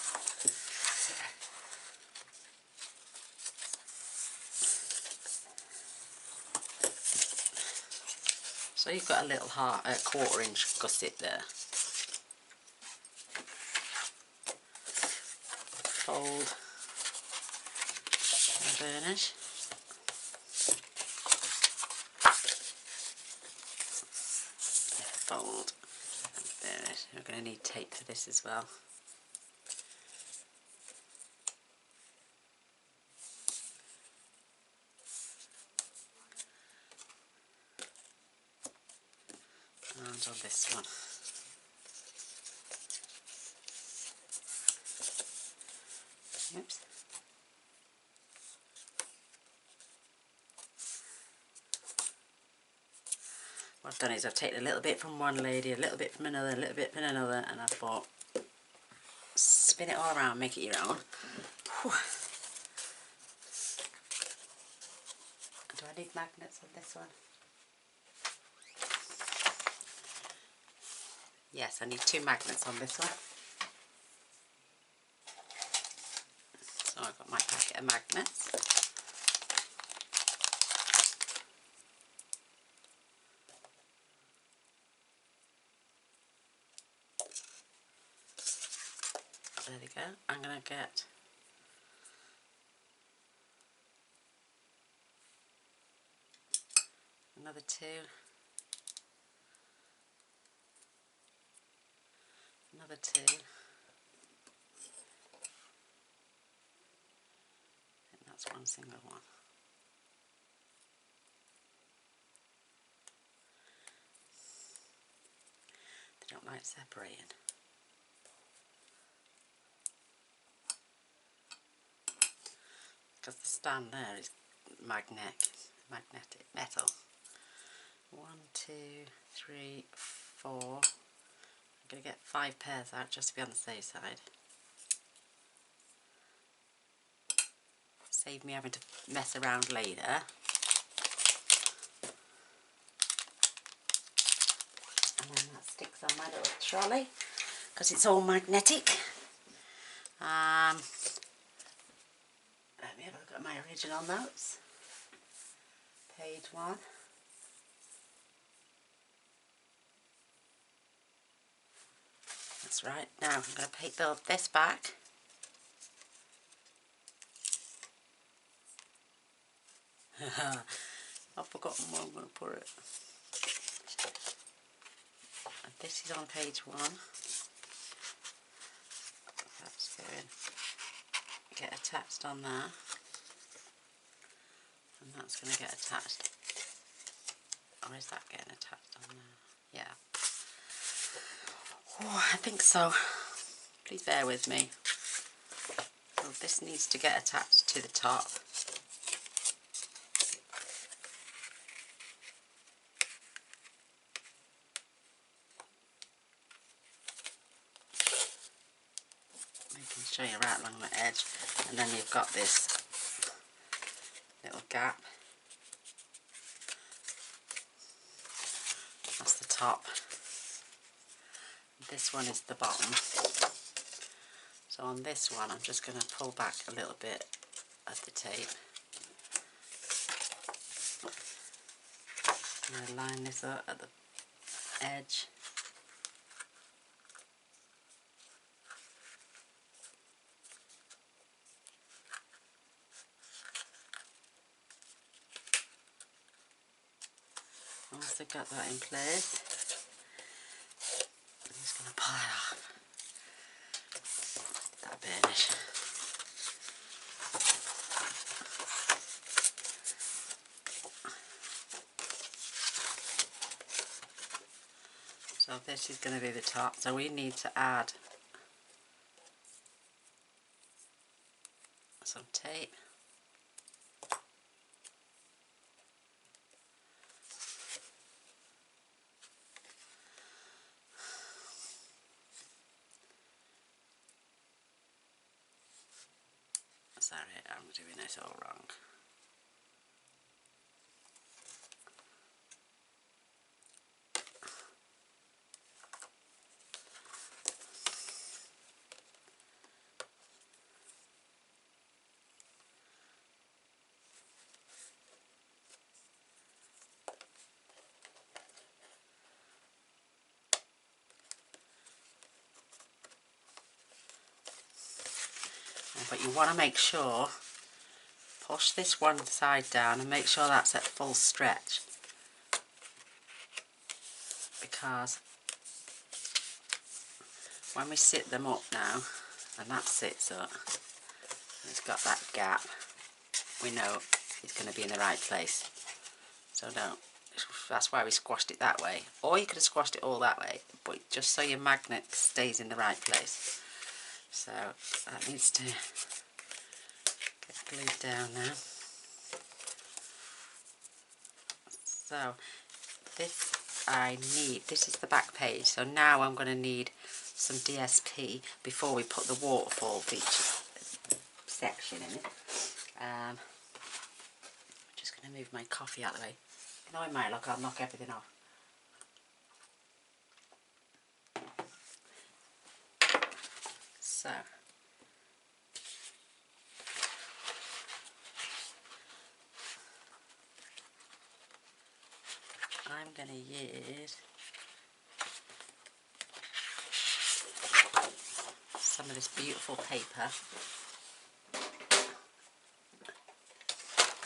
So you've got a little 1/4 inch gusset there. Fold and burnish. Fold and burnish. We're going to need tape for this as well. And on this one. Oops. What I've done is I've taken a little bit from one lady, a little bit from another, a little bit from another, and I thought, spin it all around, make it your own. Whew. Do I need magnets on this one? Yes, I need 2 magnets on this one. So I've got my packet of magnets. There we go. I'm going to get another 2. Another 2. And that's one single one. They don't like separating. Because the stand there is magnetic metal. 1, 2, 3, 4. I'm going to get 5 pairs out just to be on the safe side. Save me having to mess around later. And then that sticks on my little trolley because it's all magnetic. Let me have a look at my original notes. Page 1. That's right. Now I'm going to build this back. I've forgotten where I'm going to put it. And this is on page 1. That's going to get attached on there. And that's going to get attached. Or is that getting attached on there? Yeah. Oh, I think so. Please bear with me. So this needs to get attached to the top. Making sure you're right along the edge. And then you've got this little gap. That's the top. This one is the bottom. So on this one I'm just going to pull back a little bit of the tape. I'm going to line this up at the edge. once I've got that in place, I'm just going to pull it off. That burnish. So this is going to be the top, so we need to add some tape. Sorry, I'm doing this all wrong. But you want to make sure, push this one side down and make sure that's at full stretch, because when we sit them up now and that sits up, it's got that gap, we know it's going to be in the right place. So don't, that's why we squashed it that way, or you could have squashed it all that way, but just so your magnet stays in the right place. So that needs to get glued down now. So this this is the back page, so now I'm going to need some DSP before we put the waterfall feature section in it. I'm just going to move my coffee out of the way. No, I might look, I'll knock everything off. So I'm going to use some of this beautiful paper,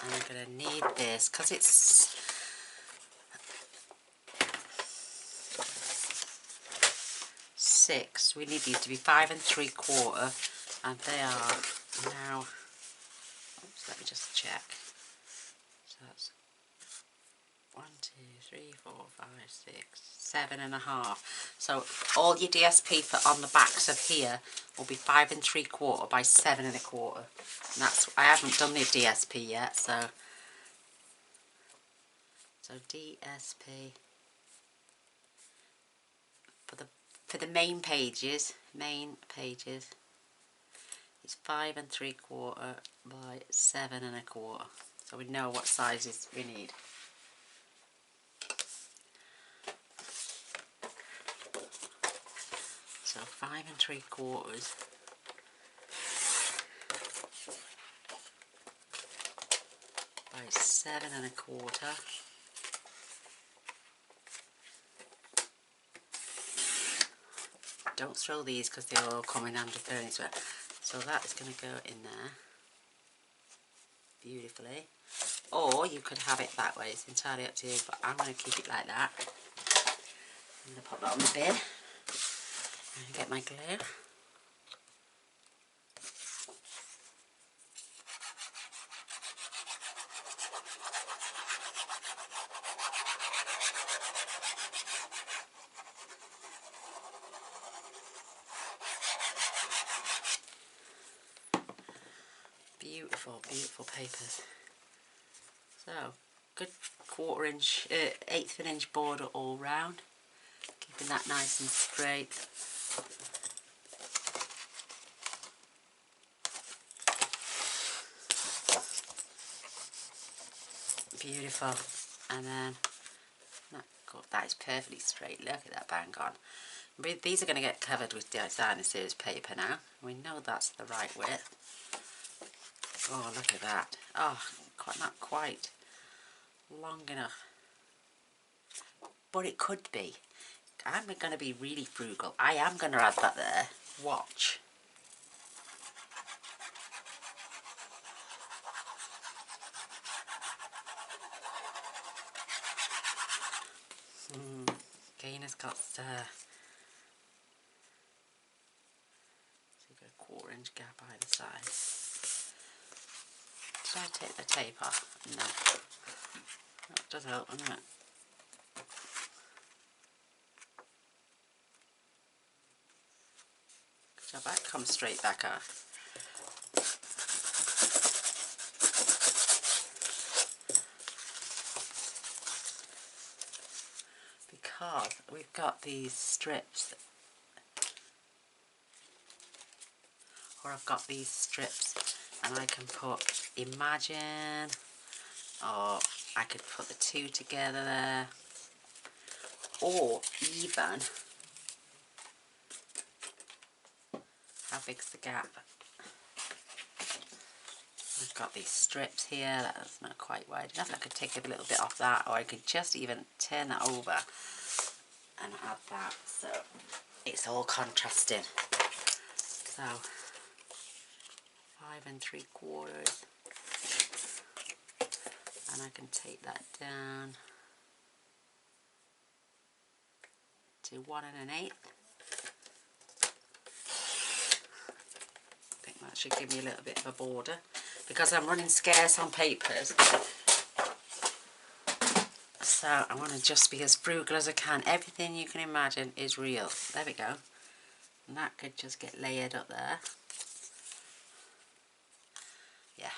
and I'm going to need this because it's six. We need these to be 5 3/4, and they are now, oops, let me just check. So that's 1, 2, 3, 4, 5, 6, 7.5. So all your DSP for on the backs of here will be 5 3/4 by 7.25. And that's, I haven't done the DSP yet, so DSP for the main pages is 5 3/4 by 7.25. So we know what sizes we need. So 5 3/4 by 7.25. Don't throw these because they'll all come in under furniture. So that is going to go in there beautifully. Or you could have it that way, it's entirely up to you, but I'm going to keep it like that. I'm going to put that on the bin and get my glue. Beautiful, beautiful papers. So, good 1/4 inch, 1/8 of an inch border all round, keeping that nice and straight. Beautiful. And then that is perfectly straight. Look at that, bang on. These are going to get covered with designer series paper now. We know that's the right width. Oh, look at that. Oh, not quite long enough, but it could be. I'm going to be really frugal. I am going to add that there. Watch. it's got so you've got a 1/4 inch gap either side. Did I take the tape off? No. That does help, doesn't it? So that comes straight back off. Because we've got these strips, or I've got these strips, and I can put Imagine, or I could put the two together there, or even, how big's the gap? I've got these strips here, that's not quite wide enough. I could take a little bit off that, or I could just even turn that over and add that, so it's all contrasting. So 5 3/4, and I can take that down to 1 1/8. I think that should give me a little bit of a border, because I'm running scarce on papers, so I want to just be as frugal as I can. Everything you can imagine is real. There we go. And that could just get layered up there. Yeah.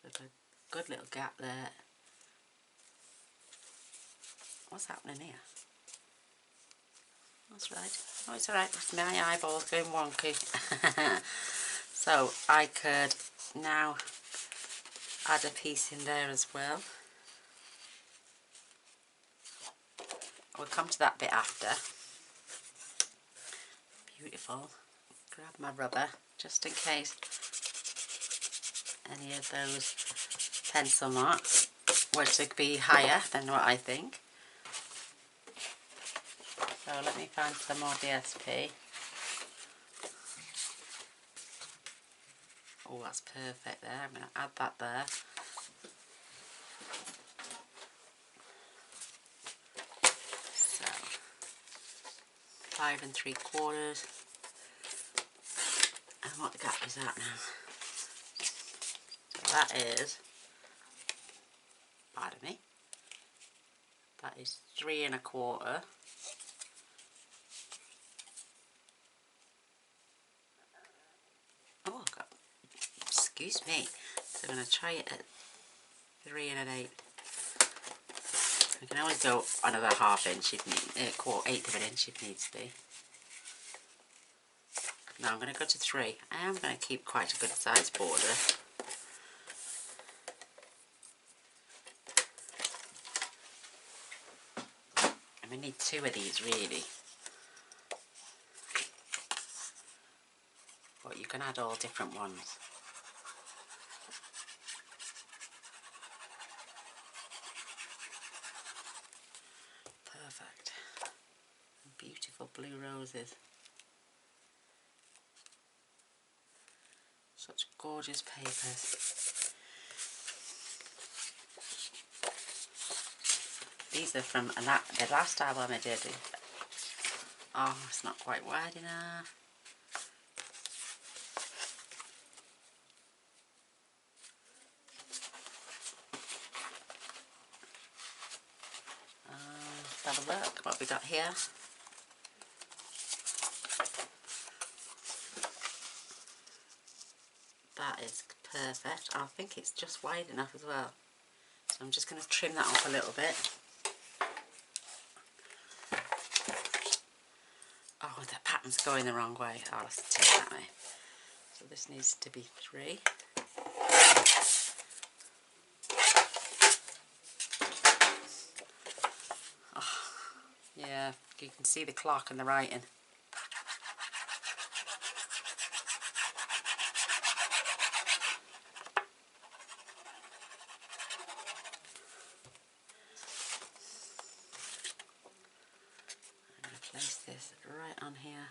There's a good little gap there. What's happening here? That's right. Oh, it's alright. It's my eyeballs going wonky. So I could now add a piece in there as well. We'll come to that bit after. Beautiful. Grab my rubber just in case any of those pencil marks were to be higher than what I think. So let me find some more DSP. Oh, that's perfect there. I'm going to add that there. So 5 3/4. And what gap is that now? So that is, pardon me, that is 3 1/4. Oh, I've got, excuse me. So I'm going to try it at 3 1/8. We can always go another 1/2 inch if need, 1/8 of an inch if needs be. Now I'm going to go to 3. I am going to keep quite a good size border. And we need 2 of these really. But you can add all different ones. Perfect. Beautiful blue roses. Such gorgeous papers. These are from the last album I did. Oh, it's not quite wide enough. Let's have a look what we got here. That is perfect. I think it's just wide enough as well. So I'm just going to trim that off a little bit. Oh, the pattern's going the wrong way. Oh, let's take it that way. So this needs to be 3. Oh, yeah, you can see the clock and the writing. I'm going to place this right on here.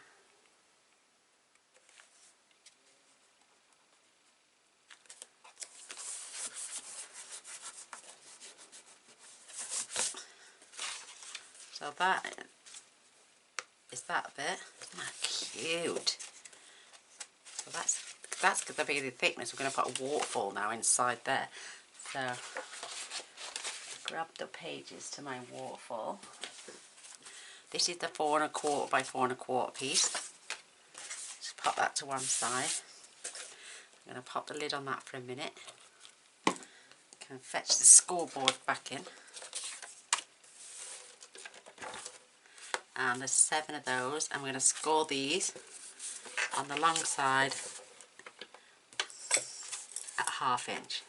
So that is that bit. Isn't that cute? So that's the bit of the thickness. We're going to put a waterfall now inside there. So grab the pages to my waterfall. This is the 4 1/4 by 4 1/4 piece. Just pop that to one side. I'm going to pop the lid on that for a minute. Can fetch the scoreboard back in. And there's 7 of those. I'm going to score these on the long side at 1/2 inch.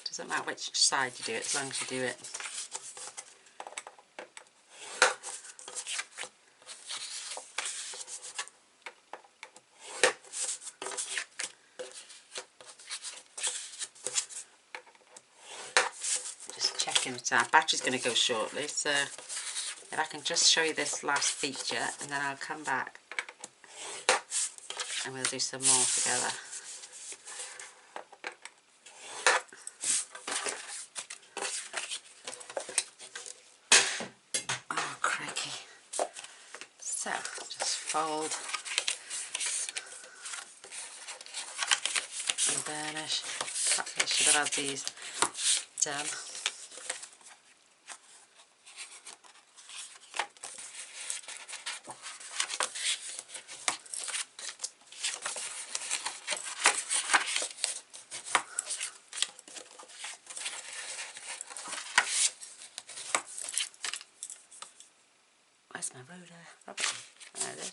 Doesn't matter which side you do it, as long as you do it. Just checking it out. Battery's going to go shortly, so if I can just show you this last feature, and then I'll come back and we'll do some more together. Oh, cracky. So, just fold and burnish. I should have had these done. Where's my ruler? Rubber. There it is.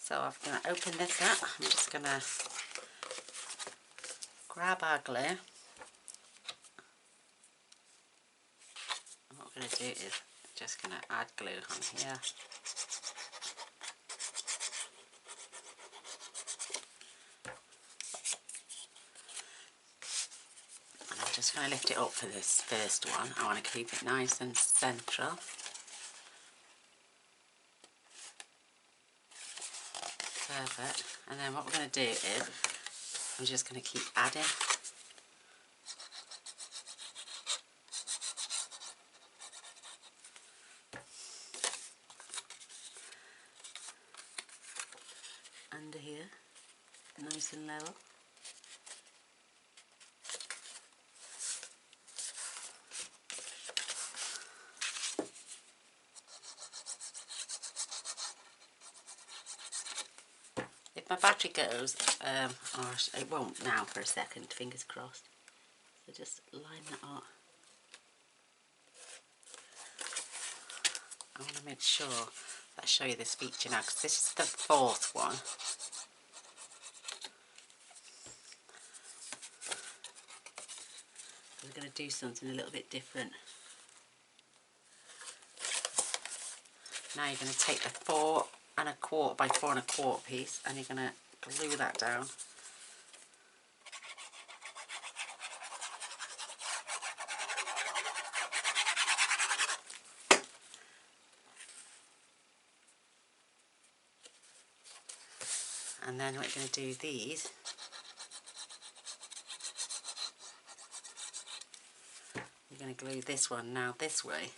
So I'm going to open this up. I'm just going to grab our glue. And what we're going to do is just going to add glue on here. And I'm just going to lift it up for this first one. I want to keep it nice and central. Perfect. And then what we're going to do is I'm just going to keep adding. Under here, nice and level. If my battery goes, or it won't now for a second, fingers crossed. So just line that up. I want to make sure that I show you this feature now, because this is the 4th one. We're going to do something a little bit different. Now you're going to take the 4 1/4 by 4 1/4 piece and you're going to glue that down. And then we're going to do these. We're going to glue this one now this way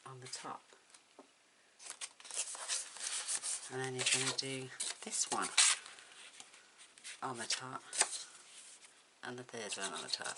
on the top. And then you're going to do this one on the top and the 3rd one on the top.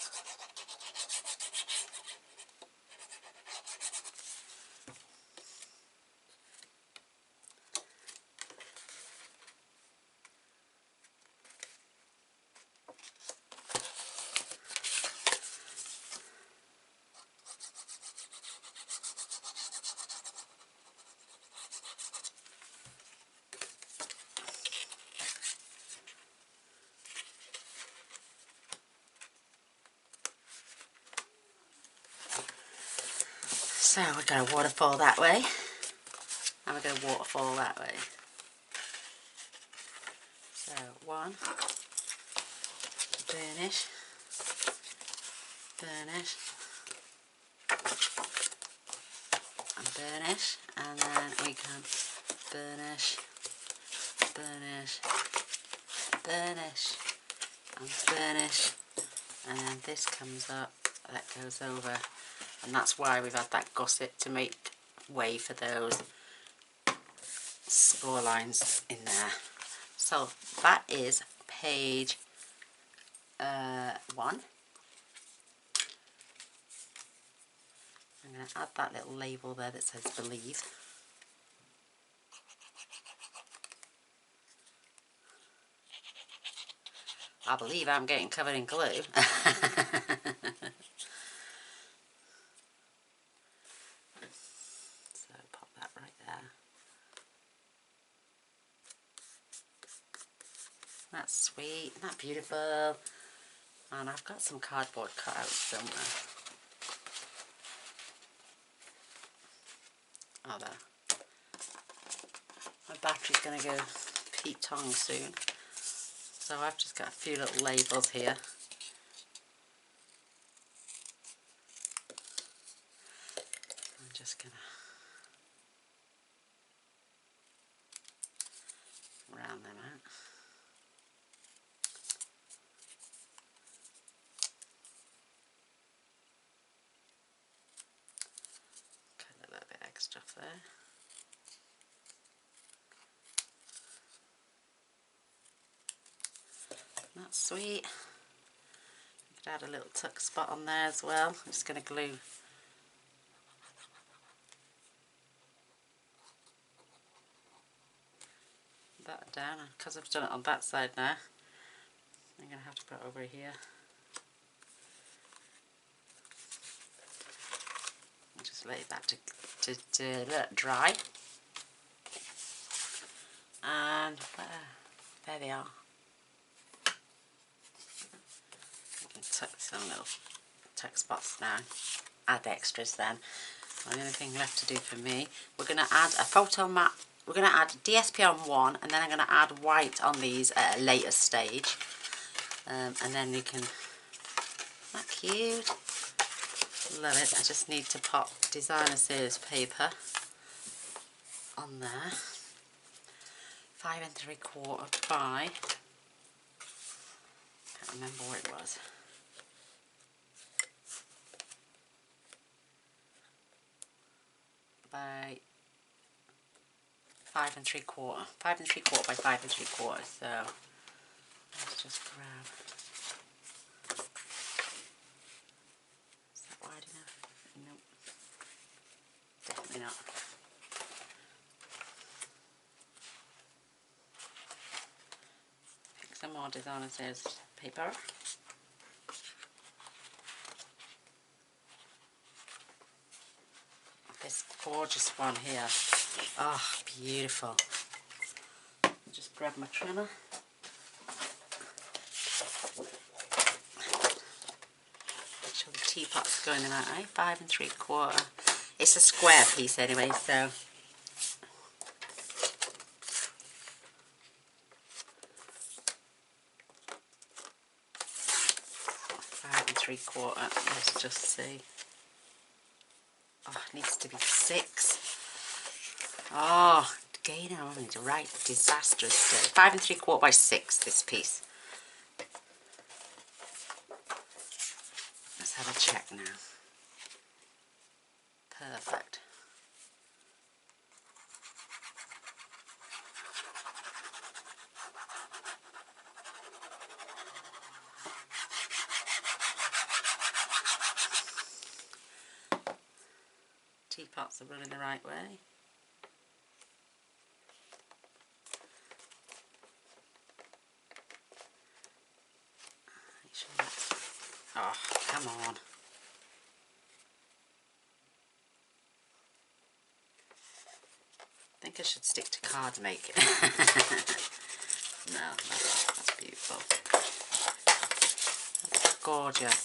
So we're going to waterfall that way, and we're going to waterfall that way. So one, burnish, burnish, and burnish, and then we can burnish, burnish, burnish, and burnish, and then this comes up, that goes over, and that's why we've had that gusset to make way for those score lines in there. So that is page 1. I'm going to add that little label there that says believe. I believe I'm getting covered in glue. So pop that right there. That's sweet, isn't that beautiful? And I've got some cardboard cutouts somewhere. Oh, there. My battery's going to go Pete Tong soon. So I've just got a few little labels here. I'm just going to round them out. Cut a little bit extra off there. That's sweet. You could add a little tuck spot on there as well. I'm just going to glue that down, because I've done it on that side now. I'm going to have to put it over here. I'll just leave that to let it dry. And there they are. I can tuck some little tuck spots now. Add extras then. And the only thing left to do for me, we're going to add a photo mat. We're going to add DSP on one, and then I'm going to add white on these at a later stage. And then we can, isn't that cute? Love it. I just need to pop designer series paper on there. 5 3/4 by, can't remember what it was. By 5 3/4, 5 3/4 by 5 3/4. So let's just grab. Is that wide enough? Nope, definitely not. Pick some more designer series paper. This gorgeous one here. Oh, beautiful. Just grab my trimmer. Make sure the teapot's going in that way. 5 3/4. It's a square piece anyway, so. 5 3/4. Let's just see. Oh, it needs to be 6. Oh, Gaynor, I'm having to write disastrous day. 5 3/4 by 6, this piece. Let's have a check now. Perfect. Teapots are running the right way. Make sure that's, oh, come on. I think I should stick to card making. No, that's beautiful. That's gorgeous.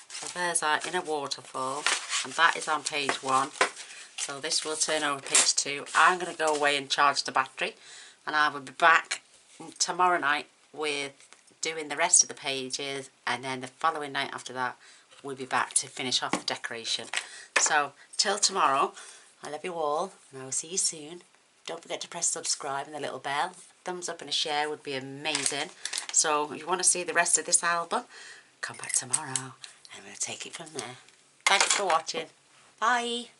So there's our inner waterfall. and that is on page 1. So this will turn over page 2. I'm going to go away and charge the battery, and I will be back tomorrow night with doing the rest of the pages, and then the following night after that we'll be back to finish off the decoration. So till tomorrow, I love you all, and I will see you soon. Don't forget to press subscribe and the little bell. Thumbs up and a share would be amazing. So if you want to see the rest of this album, come back tomorrow and we'll take it from there. Thanks for watching. Bye.